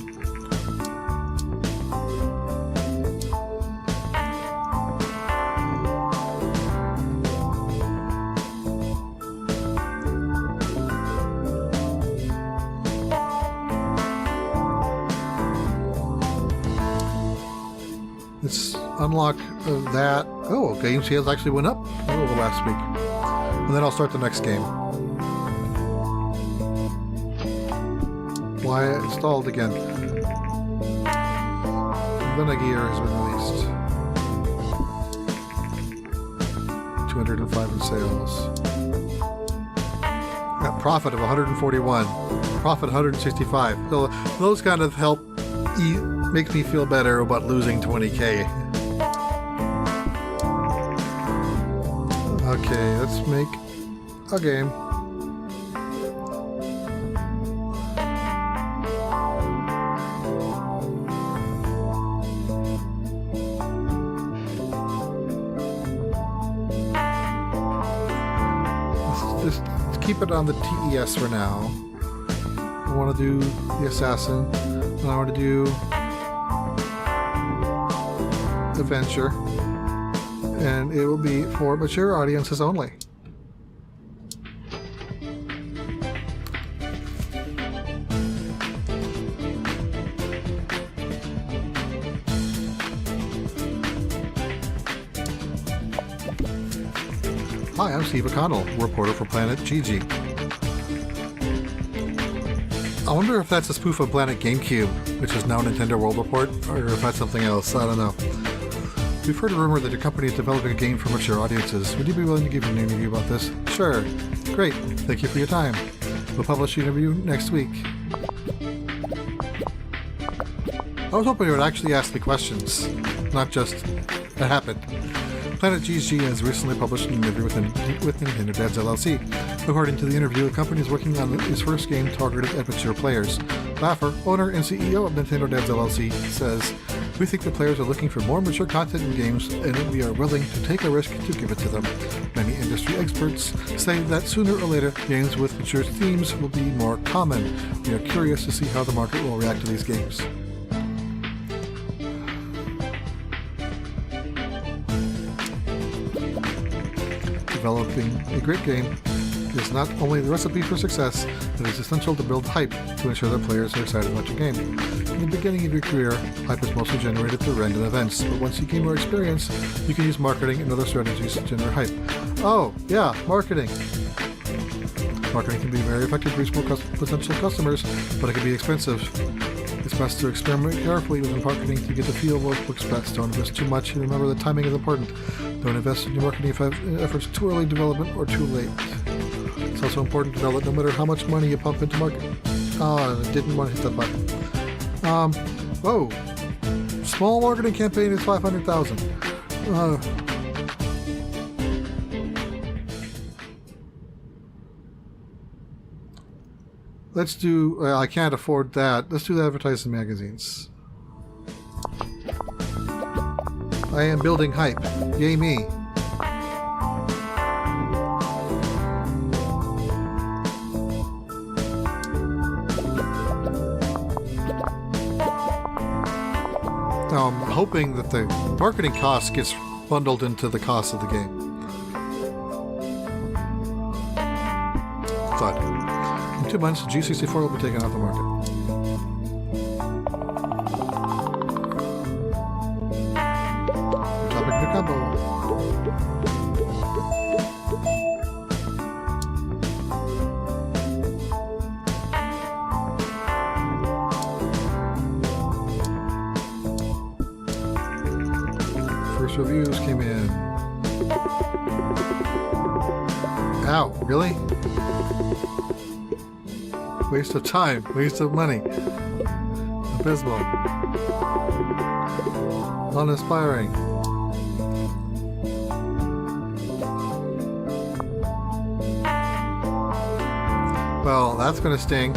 Let's unlock that. Oh, game sales actually went up over last week. And then I'll start the next game. Why installed again? Venagear has been released. 205 in sales. Got profit of 141. Profit 165. So those kind of help makes me feel better about losing 20k. Okay, let's make a game. just keep it on the TES for now. I want to do the Assassin, and I want to do Adventure, and it will be for mature audiences only. Hi, I'm Steve O'Connell, reporter for Planet GG. I wonder if that's a spoof of Planet GameCube, which is now Nintendo World Report, or if that's something else. I don't know. We've heard a rumor that your company is developing a game for mature audiences. Would you be willing to give an interview about this? Sure. Great. Thank you for your time. We'll publish the interview next week. I was hoping you would actually ask me questions, not just, it happened. Planet GG has recently published an interview with Nintendo Dads LLC. According to the interview, the company is working on its first game targeted at mature players. Laffer, owner and CEO of Nintendo Dads LLC, says, "We think the players are looking for more mature content in games, and we are willing to take a risk to give it to them. Many industry experts say that sooner or later, games with mature themes will be more common. We are curious to see how the market will react to these games." Developing a great game is not only the recipe for success, but is essential to build hype to ensure that players are excited about your game. In the beginning of your career, hype is mostly generated through random events, but once you gain more experience, you can use marketing and other strategies to generate hype. Oh, yeah, marketing. Marketing can be very effective to reach more potential customers, but it can be expensive. It's best to experiment carefully with marketing to get the feel of what works best. Don't invest too much, and remember that timing is important. Don't invest in your marketing efforts too early in development or too late. It's also important to know that no matter how much money you pump into marketing... Oh, I didn't want to hit that button. Whoa. Small marketing campaign is $500,000. Let's do... I can't afford that. Let's do the advertising magazines. I am building hype. Yay me. Now I'm hoping that the marketing cost gets bundled into the cost of the game. Thought. In 2 months, G64 will be taken off the market. Topic to combo. First reviews came in. Ow, really? Waste of time, waste of money. Abysmal. Uninspiring. Well, that's gonna sting.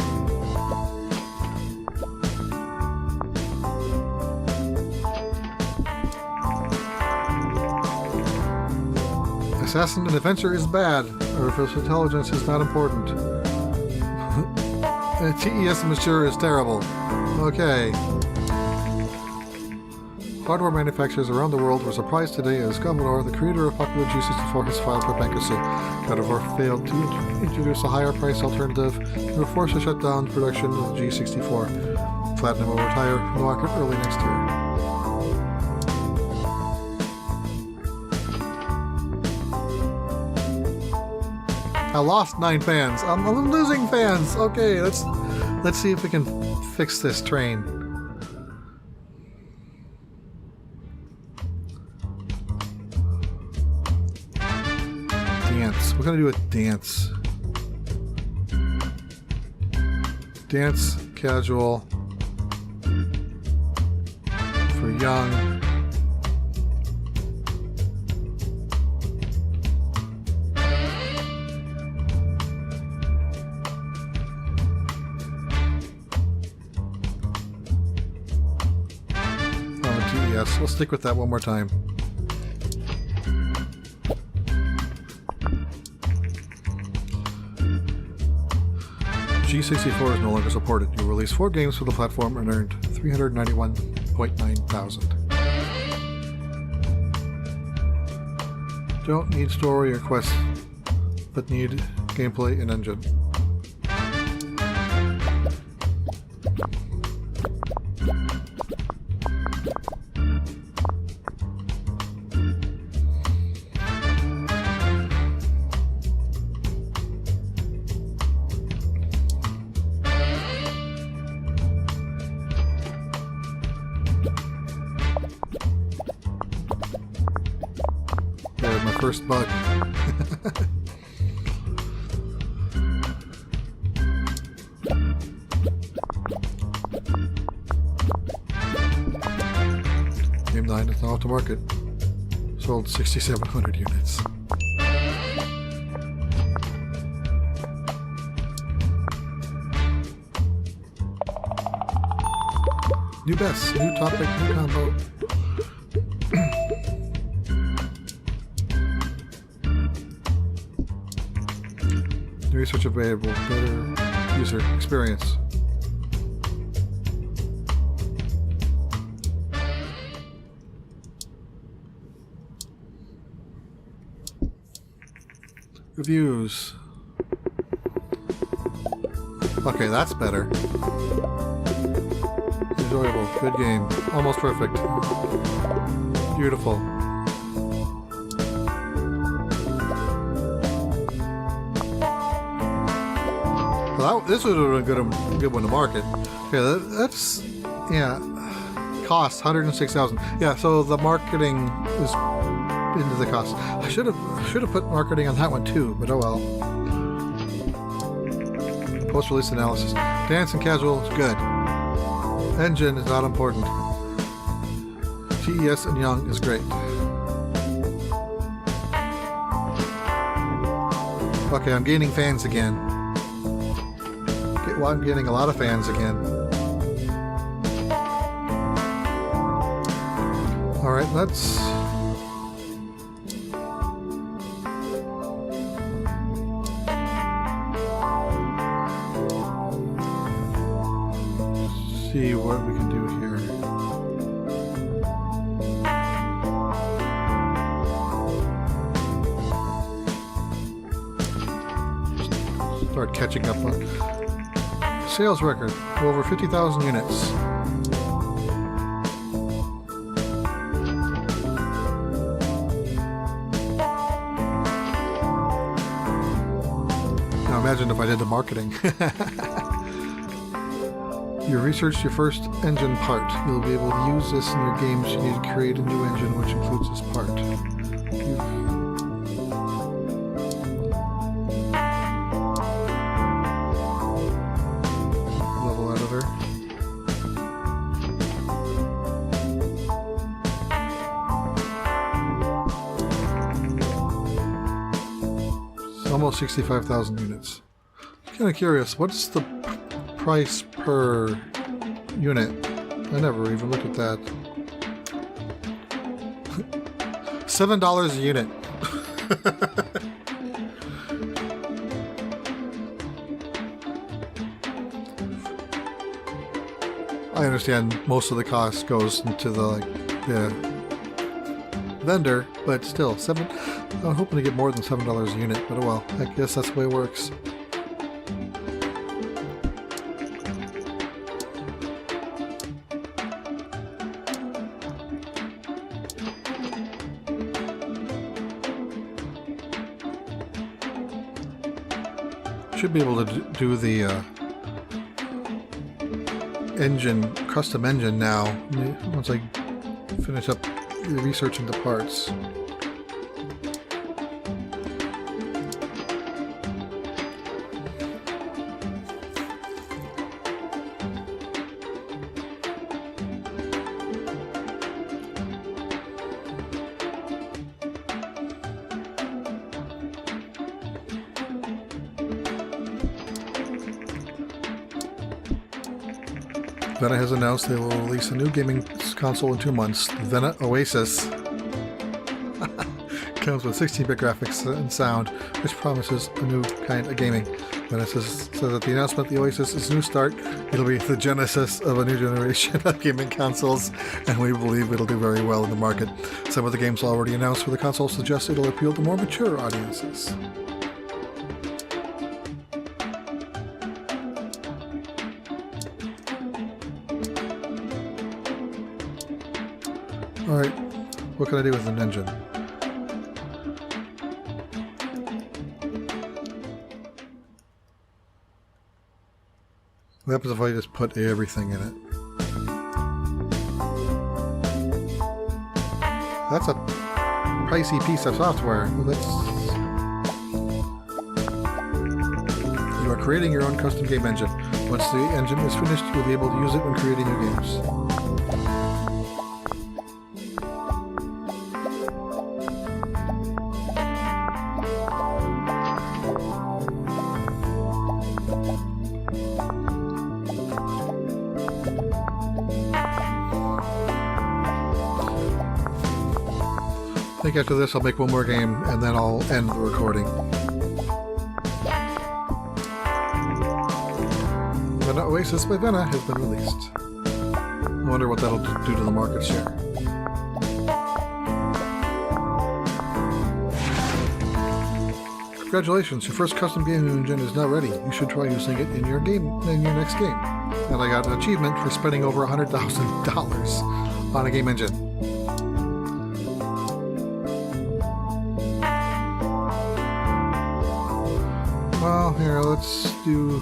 Assassin and Adventure is bad. Artificial intelligence is not important. TES Mature is terrible. Okay. Hardware manufacturers around the world were surprised today as Commodore, the creator of popular G64, has filed for bankruptcy. Commodore failed to introduce a higher priced alternative and were forced to shut down production of the G64. Platinum will retire from the market early next year. I lost 9 fans. I'm losing fans. Okay, let's see if we can fix this train. Dance. We're gonna do a dance. Dance, casual, for young. Yes, we'll stick with that one more time. G64 is no longer supported. You released 4 games for the platform and earned 391.9 thousand. Don't need story or quests, but need gameplay and engine. First bug. Game 9 is now off the market. Sold 6,700 units. New best, new topic, new combo. Research available, better user experience. Reviews. Okay, that's better. Enjoyable, good game, almost perfect. Beautiful. Well, this would have been a good one to market. Okay, that's yeah. Cost 106,000. Yeah, so the marketing is into the cost. I should have put marketing on that one too, but oh well. Post-release analysis. Dance and casual is good. Engine is not important. TES and Young is great. Okay, I'm gaining fans again. Well, I'm getting a lot of fans again. Alright, let's see what we can do here. Start catching up on sales record, over 50,000 units. Now imagine if I did the marketing. You researched your first engine part. You'll be able to use this in your games. You need to create a new engine which includes this part. Almost 65,000 units. I'm kind of curious, what's the price per unit? I never even looked at that. $7 a unit. I understand most of the cost goes into the vendor, but still, I'm hoping to get more than $7 a unit, but oh well, I guess that's the way it works. Should be able to do the engine, custom engine now, once I finish up researching the parts. Vena has announced they will release a new gaming console in 2 months, the Vena Oasis. Comes with 16-bit graphics and sound, which promises a new kind of gaming. Genesis says that the announcement, the Oasis, is a new start. It'll be the genesis of a new generation of gaming consoles, and we believe it'll do very well in the market. Some of the games already announced for the console suggest it'll appeal to more mature audiences. Alright, what can I do with an engine? What happens if I just put everything in it? That's a pricey piece of software. You are creating your own custom game engine. Once the engine is finished, you'll be able to use it when creating new games. I think after this I'll make one more game and then I'll end the recording. Venna Oasis by Venna has been released. I wonder what that'll do to the market share. Congratulations, your first custom game engine is now ready. You should try using it in your next game. And I got an achievement for spending over $100,000 on a game engine. Well, here, let's do...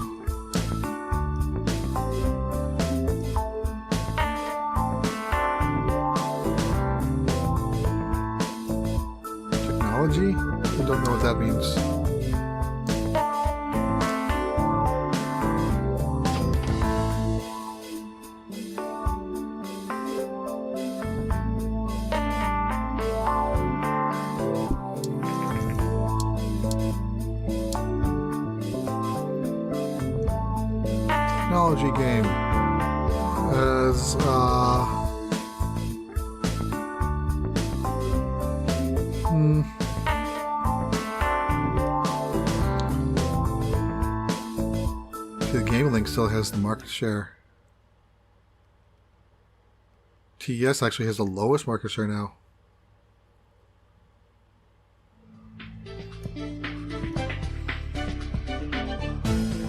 technology? I don't know what that means. Technology game as the Game Link still has the market share. TES actually has the lowest market share now.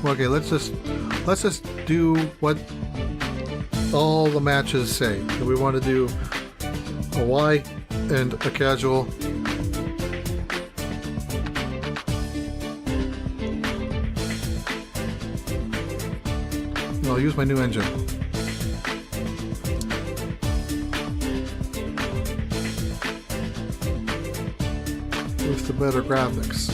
Okay, let's just do what all the matches say. We want to do a Y and a casual. I'll use my new engine. With the better graphics.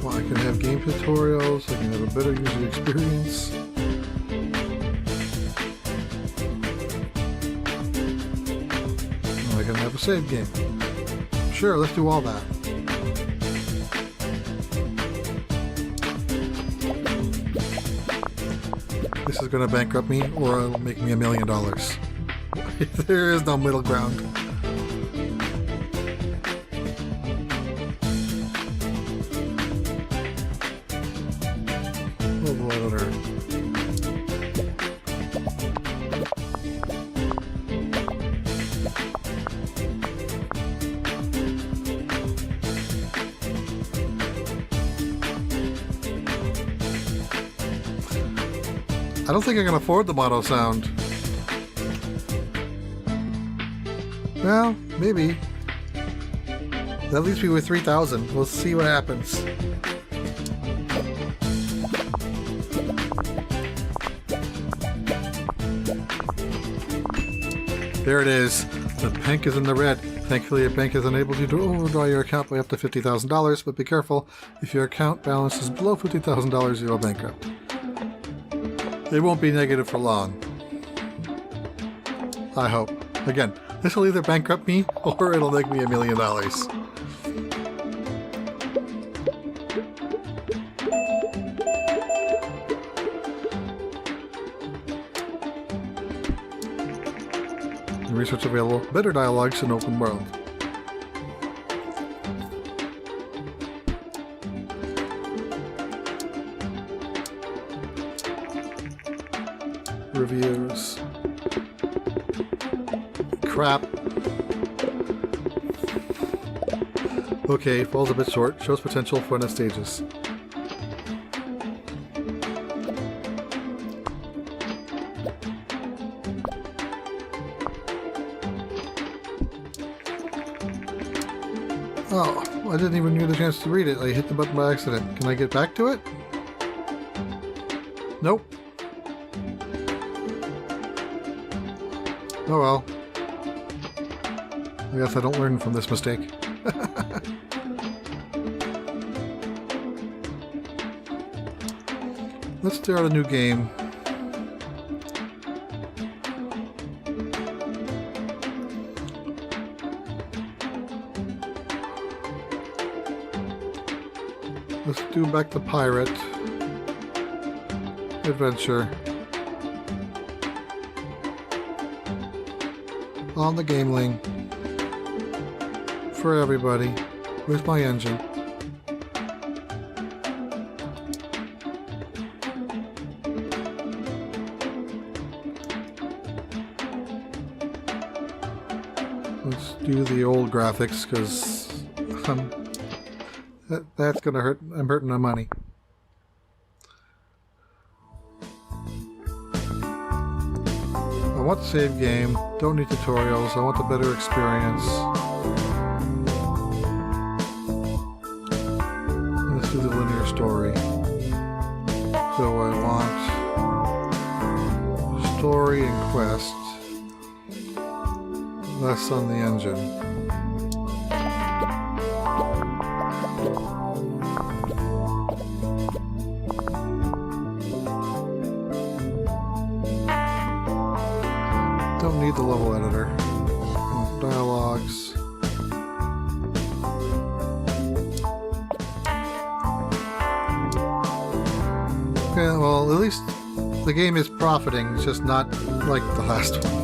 I can have game tutorials, I can have a better user experience. I can have a save game. Sure, let's do all that. This is going to bankrupt me, or it'll make me $1 million. There is no middle ground. I don't think I can afford the mono sound. Well, maybe. That leaves me with 3,000. We'll see what happens. There it is. The bank is in the red. Thankfully, a bank is unable to overdraw your account by up to $50,000, but be careful. If your account balance is below $50,000, you'll bankrupt. It won't be negative for long. I hope. Again, this will either bankrupt me or it'll make me $1 million. research available, better dialogues in open world. Reviews. Crap. Okay, falls a bit short. Shows potential for next stages. Oh, I didn't even get a chance to read it. I hit the button by accident. Can I get back to it? Nope. Oh well. I guess I don't learn from this mistake. Let's start a new game. Let's do back to Pirate Adventure on the game link for everybody with my engine. Let's do the old graphics because that's gonna hurt. I'm hurting my money. I want to save game. Don't need tutorials. I want the better experience. Let's do the linear story. So I want story and quest. Less on the engine. Don't need the level editor. Dialogues. Okay, well, at least the game is profiting. It's just not like the last one.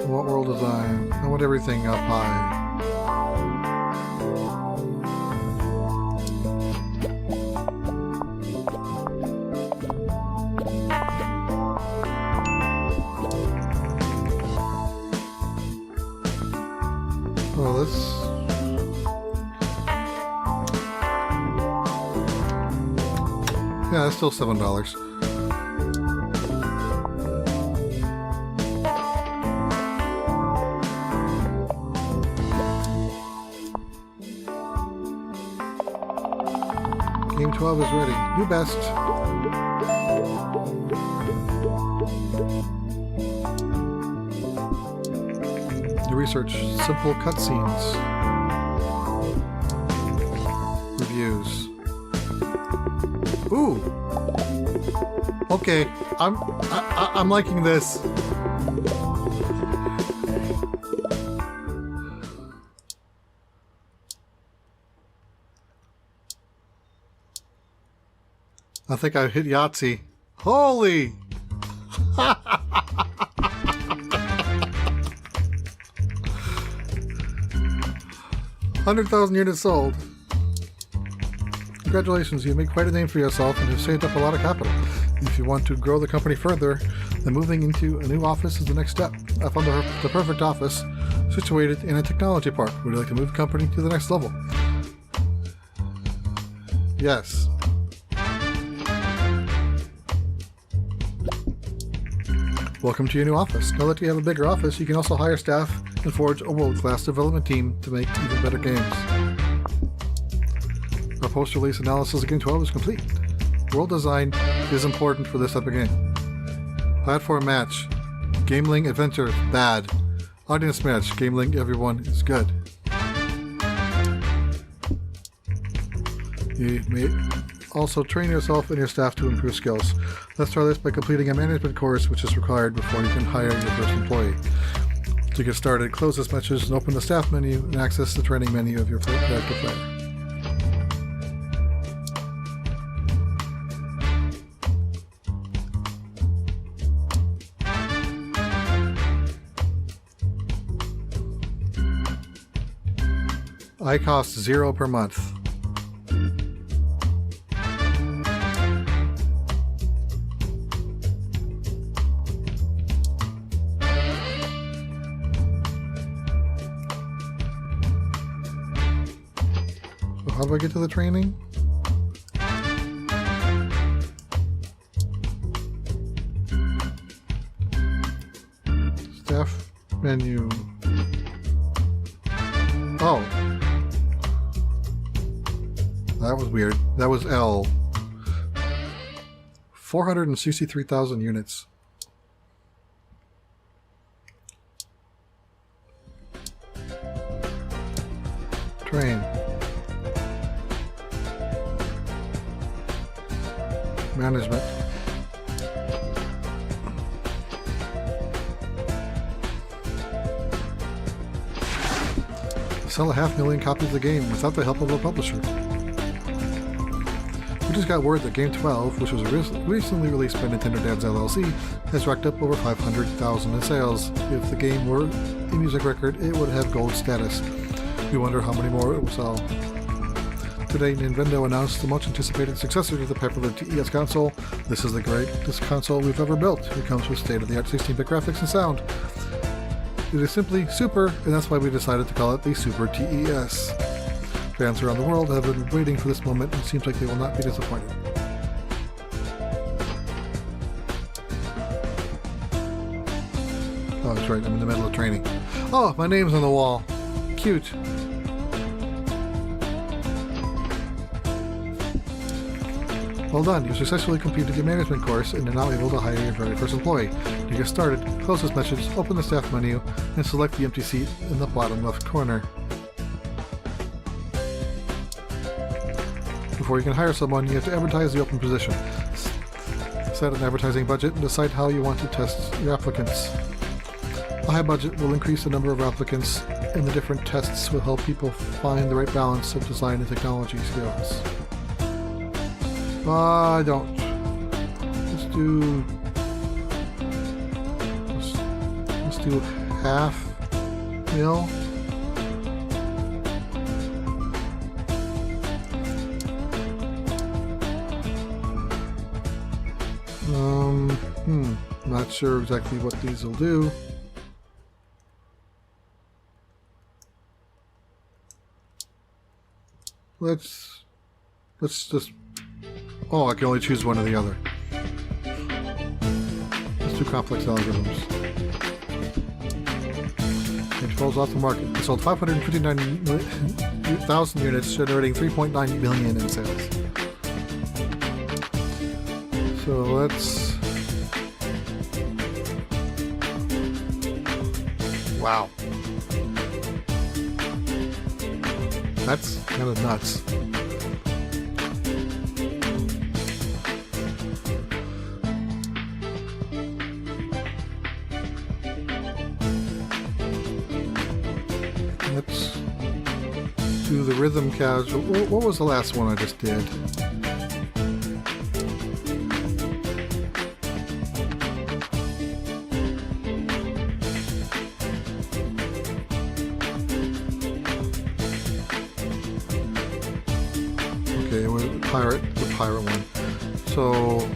What world design? I want everything up high. Well, let's... Yeah, it's still $7. Game 12 is ready. Do best. You research simple cutscenes. Reviews. Ooh. Okay, I'm liking this. I think I hit Yahtzee. Holy! 100,000 units sold. Congratulations, you made quite a name for yourself and have saved up a lot of capital. If you want to grow the company further, then moving into a new office is the next step. I found the perfect office situated in a technology park. Would you like to move the company to the next level? Yes. Welcome to your new office. Now that you have a bigger office, you can also hire staff and forge a world-class development team to make even better games. Our post-release analysis of Game 12 is complete. World design is important for this type of game. Platform match. Gameling adventure, bad. Audience match. Gameling everyone is good. You may also train yourself and your staff to improve skills. Let's try this by completing a management course which is required before you can hire your first employee. To get started, close this message and open the staff menu and access the training menu of your character player. I cost $0 per month. So how do I get to the training? Staff menu. Oh. That was weird. That was L. 463,000 units. Train. Management. Sell 500,000 copies of the game without the help of a publisher. We just got word that Game 12, which was recently released by Nintendo Dads LLC, has racked up over 500,000 in sales. If the game were a music record, it would have gold status. We wonder how many more it will sell. Today, Nintendo announced the much-anticipated successor to the popular TES console. This is the greatest console we've ever built. It comes with state-of-the-art 16-bit graphics and sound. It is simply super, and that's why we decided to call it the Super TES. Fans around the world have been waiting for this moment, and it seems like they will not be disappointed. Oh, that's right, I'm in the middle of training. Oh, my name's on the wall. Cute. Well done, you successfully completed your management course and are now able to hire your very first employee. To get started, close this message, open the staff menu, and select the empty seat in the bottom left corner. Before you can hire someone, you have to advertise the open position. Set an advertising budget and decide how you want to test your applicants. A high budget will increase the number of applicants, and the different tests will help people find the right balance of design and technology skills. I don't. Let's do 500,000. Not sure exactly what these will do. Let's just. Oh, I can only choose one or the other. Let's do complex algorithms. It falls off the market. It sold 559,000 units, generating 3.9 million in sales. So let's. Wow. That's kind of nuts. Let's do the rhythm casual. What was the last one I just did? Okay, the pirate one. So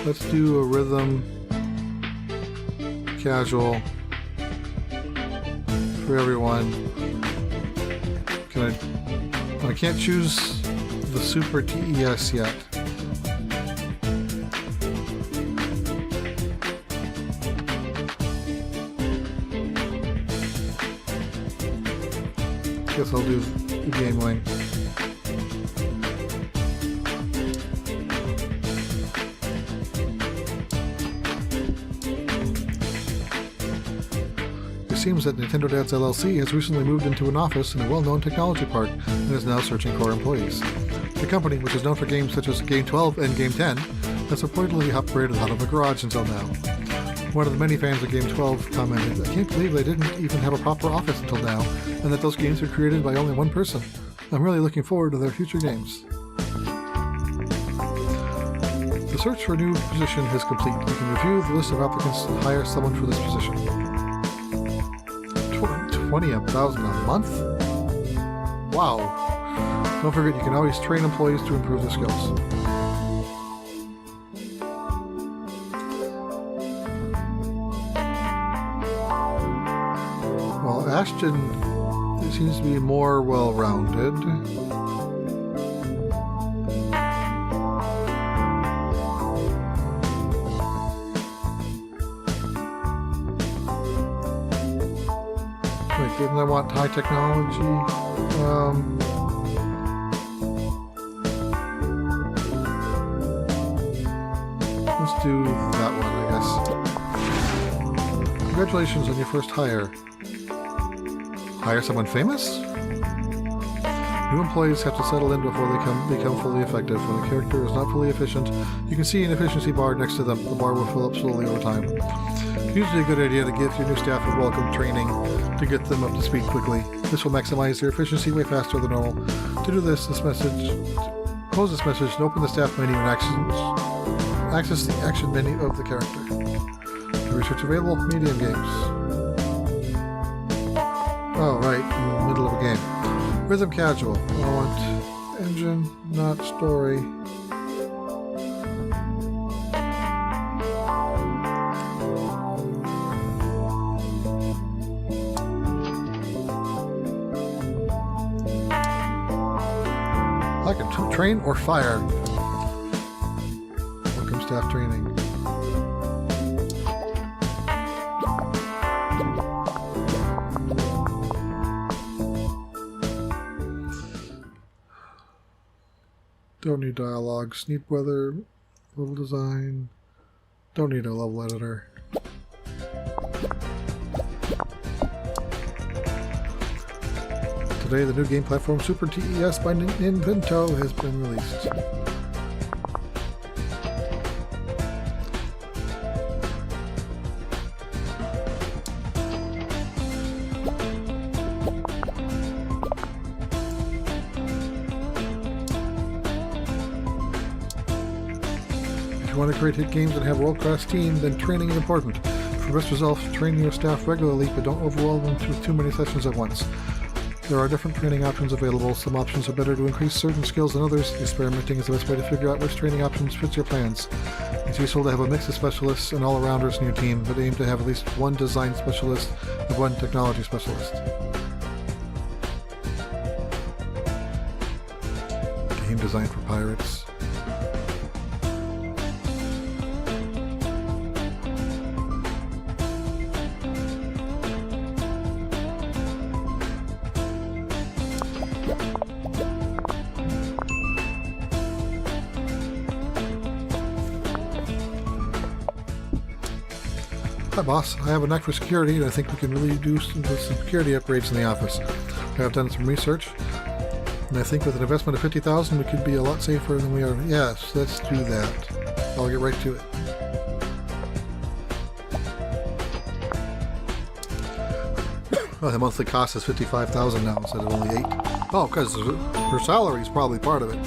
let's do a rhythm casual for everyone. I can't choose the Super TES yet. Guess I'll do the game link. It seems that Nintendo Dads LLC has recently moved into an office in a well-known technology park and is now searching for employees. The company, which is known for games such as Game 12 and Game 10, has reportedly operated out of a garage until now. One of the many fans of Game 12 commented, "I can't believe they didn't even have a proper office until now, and that those games were created by only one person. I'm really looking forward to their future games." The search for a new position is complete. You can review the list of applicants to hire someone for this position. $20,000 a month? Wow. Don't forget, you can always train employees to improve their skills. Well, Ashton seems to be more well-rounded. Wait, didn't I want high technology? Let's do that one, I guess. Congratulations on your first hire. Hire someone famous? New employees have to settle in before they become fully effective. When a character is not fully efficient, you can see an efficiency bar next to them. The bar will fill up slowly over time. It's usually a good idea to give your new staff a welcome training to get them up to speed quickly. This will maximize their efficiency way faster than normal. To do this, close this message and open the staff menu and access the action menu of the character. Research available, medium games. Oh, right, in the middle of a game. Rhythm casual. I want engine, not story. I can train or fire. Welcome staff training. Don't need dialogues. Need weather, level design. Don't need a level editor. Today, the new game platform Super TES by Nintendo has been released. If you want to create hit games and have a world-class team, then training is important. For best results, train your staff regularly, but don't overwhelm them with too many sessions at once. There are different training options available. Some options are better to increase certain skills than others. Experimenting is the best way to figure out which training options fits your plans. It's useful to have a mix of specialists and all-arounders in your team, but aim to have at least one design specialist and one technology specialist. Game design for pirates. Hi boss, I have a knack for security and I think we can really do some security upgrades in the office. I've done some research and I think with an investment of $50,000 we could be a lot safer than we are. Yes, let's do that. I'll get right to it. Well, the monthly cost is $55,000 now instead of only $8,000. Oh, because her salary is probably part of it.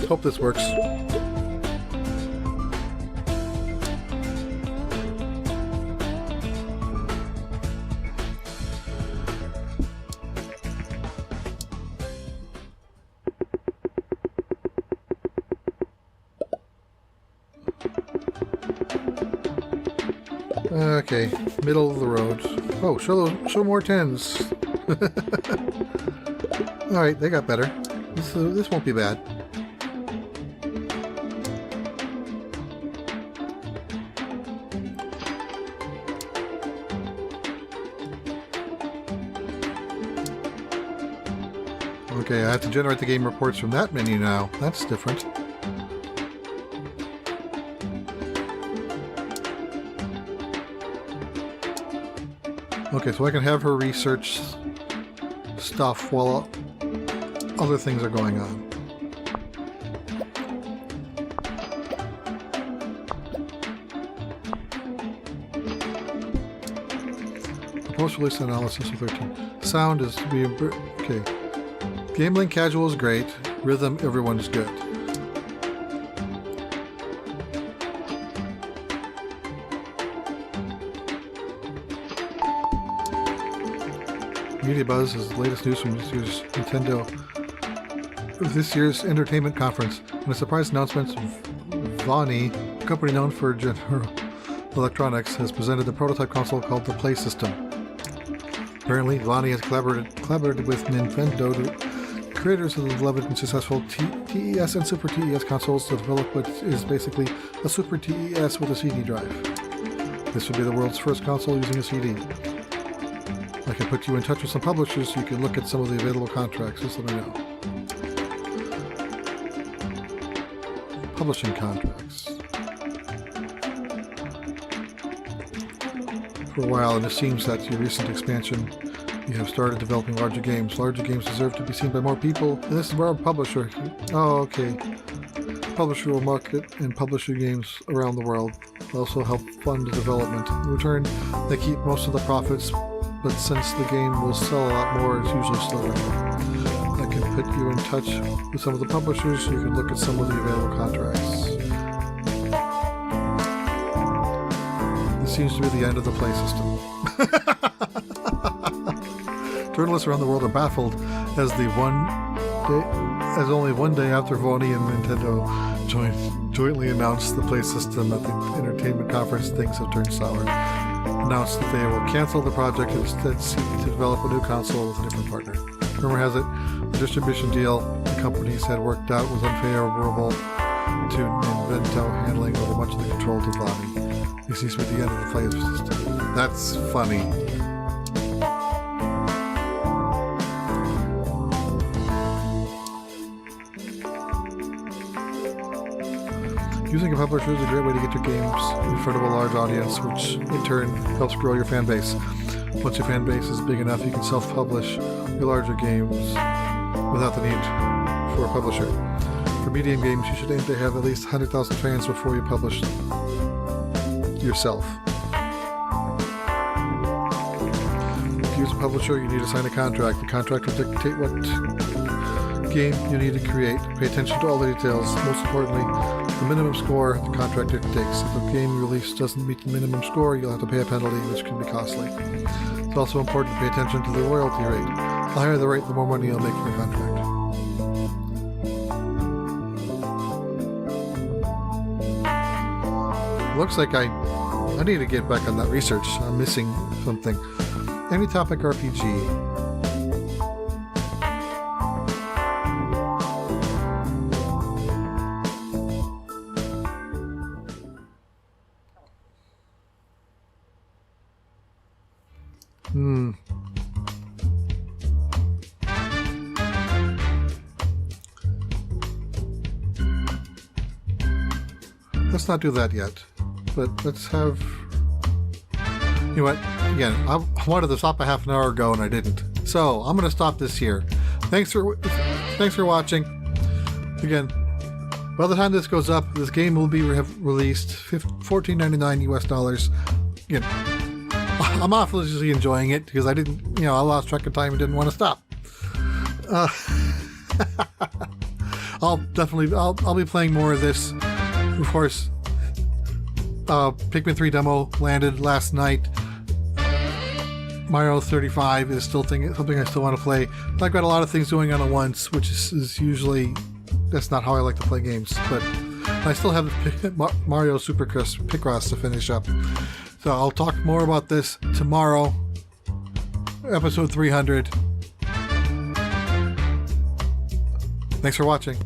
Hope this works. Okay, middle of the road. Oh, show more 10s. Alright, they got better. This won't be bad. Okay, I have to generate the game reports from that menu now. That's different. Okay, so I can have her research stuff while other things are going on. Post-release analysis of 13. Sound is to be... Okay. Game Link Casual is great. Rhythm, everyone's good. Media Buzz is the latest news from this year's entertainment conference. In a surprise announcement, Vonnie, a company known for General Electronics, has presented a prototype console called the Play System. Apparently, Vonnie has collaborated with Nintendo, the creators of the beloved and successful TES and Super TES consoles, to develop what is basically a Super TES with a CD drive. This would be the world's first console using a CD. I can put you in touch with some publishers so you can look at some of the available contracts. Just let me know. Publishing contracts. For a while, and it seems that your recent expansion, you have started developing larger games. Larger games deserve to be seen by more people, and this is where a publisher... Oh, okay. Publisher will market and publish your games around the world. Also help fund the development. In return, they keep most of the profits, but since the game will sell a lot more, it's usually slower. I can put you in touch with some of the publishers so you can look at some of the available contracts. This seems to be the end of the Play System. Journalists around the world are baffled as only one day after Vonnie and Nintendo jointly announced the Play System at the entertainment conference, things have turned sour. Announced that they will cancel the project and instead seek to develop a new console with a different partner. Rumor has it, the distribution deal the companies had worked out was unfavorable to Nintendo, handling over much of the control to Vonnie. This seems to be the end of the Play System. That's funny. Using a publisher is a great way to get your games in front of a large audience, which in turn helps grow your fan base. Once your fan base is big enough, you can self-publish your larger games without the need for a publisher. For medium games, you should aim to have at least 100,000 fans before you publish yourself. If you use a publisher, you need to sign a contract. The contract will dictate what game you need to create. Pay attention to all the details. Most importantly, the minimum score the contract dictates. If a game release doesn't meet the minimum score, you'll have to pay a penalty, which can be costly. It's also important to pay attention to the royalty rate. The higher the rate, the more money you'll make from the contract. Looks like I need to get back on that research. I'm missing something. Any topic RPG. Let's not do that yet, but let's have... You know what? Again, I wanted to stop a half an hour ago and I didn't. So, I'm going to stop this here. Thanks for watching. Again, by the time this goes up, this game will be released $14.99 US. Again, I'm obviously enjoying it because I didn't, I lost track of time and didn't want to stop. I'll be playing more of this. Of course, Pikmin 3 demo landed last night. Mario 35 is still something I still want to play. I've got a lot of things going on at once, which is usually, that's not how I like to play games. But I still have Mario Super Picross to finish up. So I'll talk more about this tomorrow, episode 300. Thanks for watching.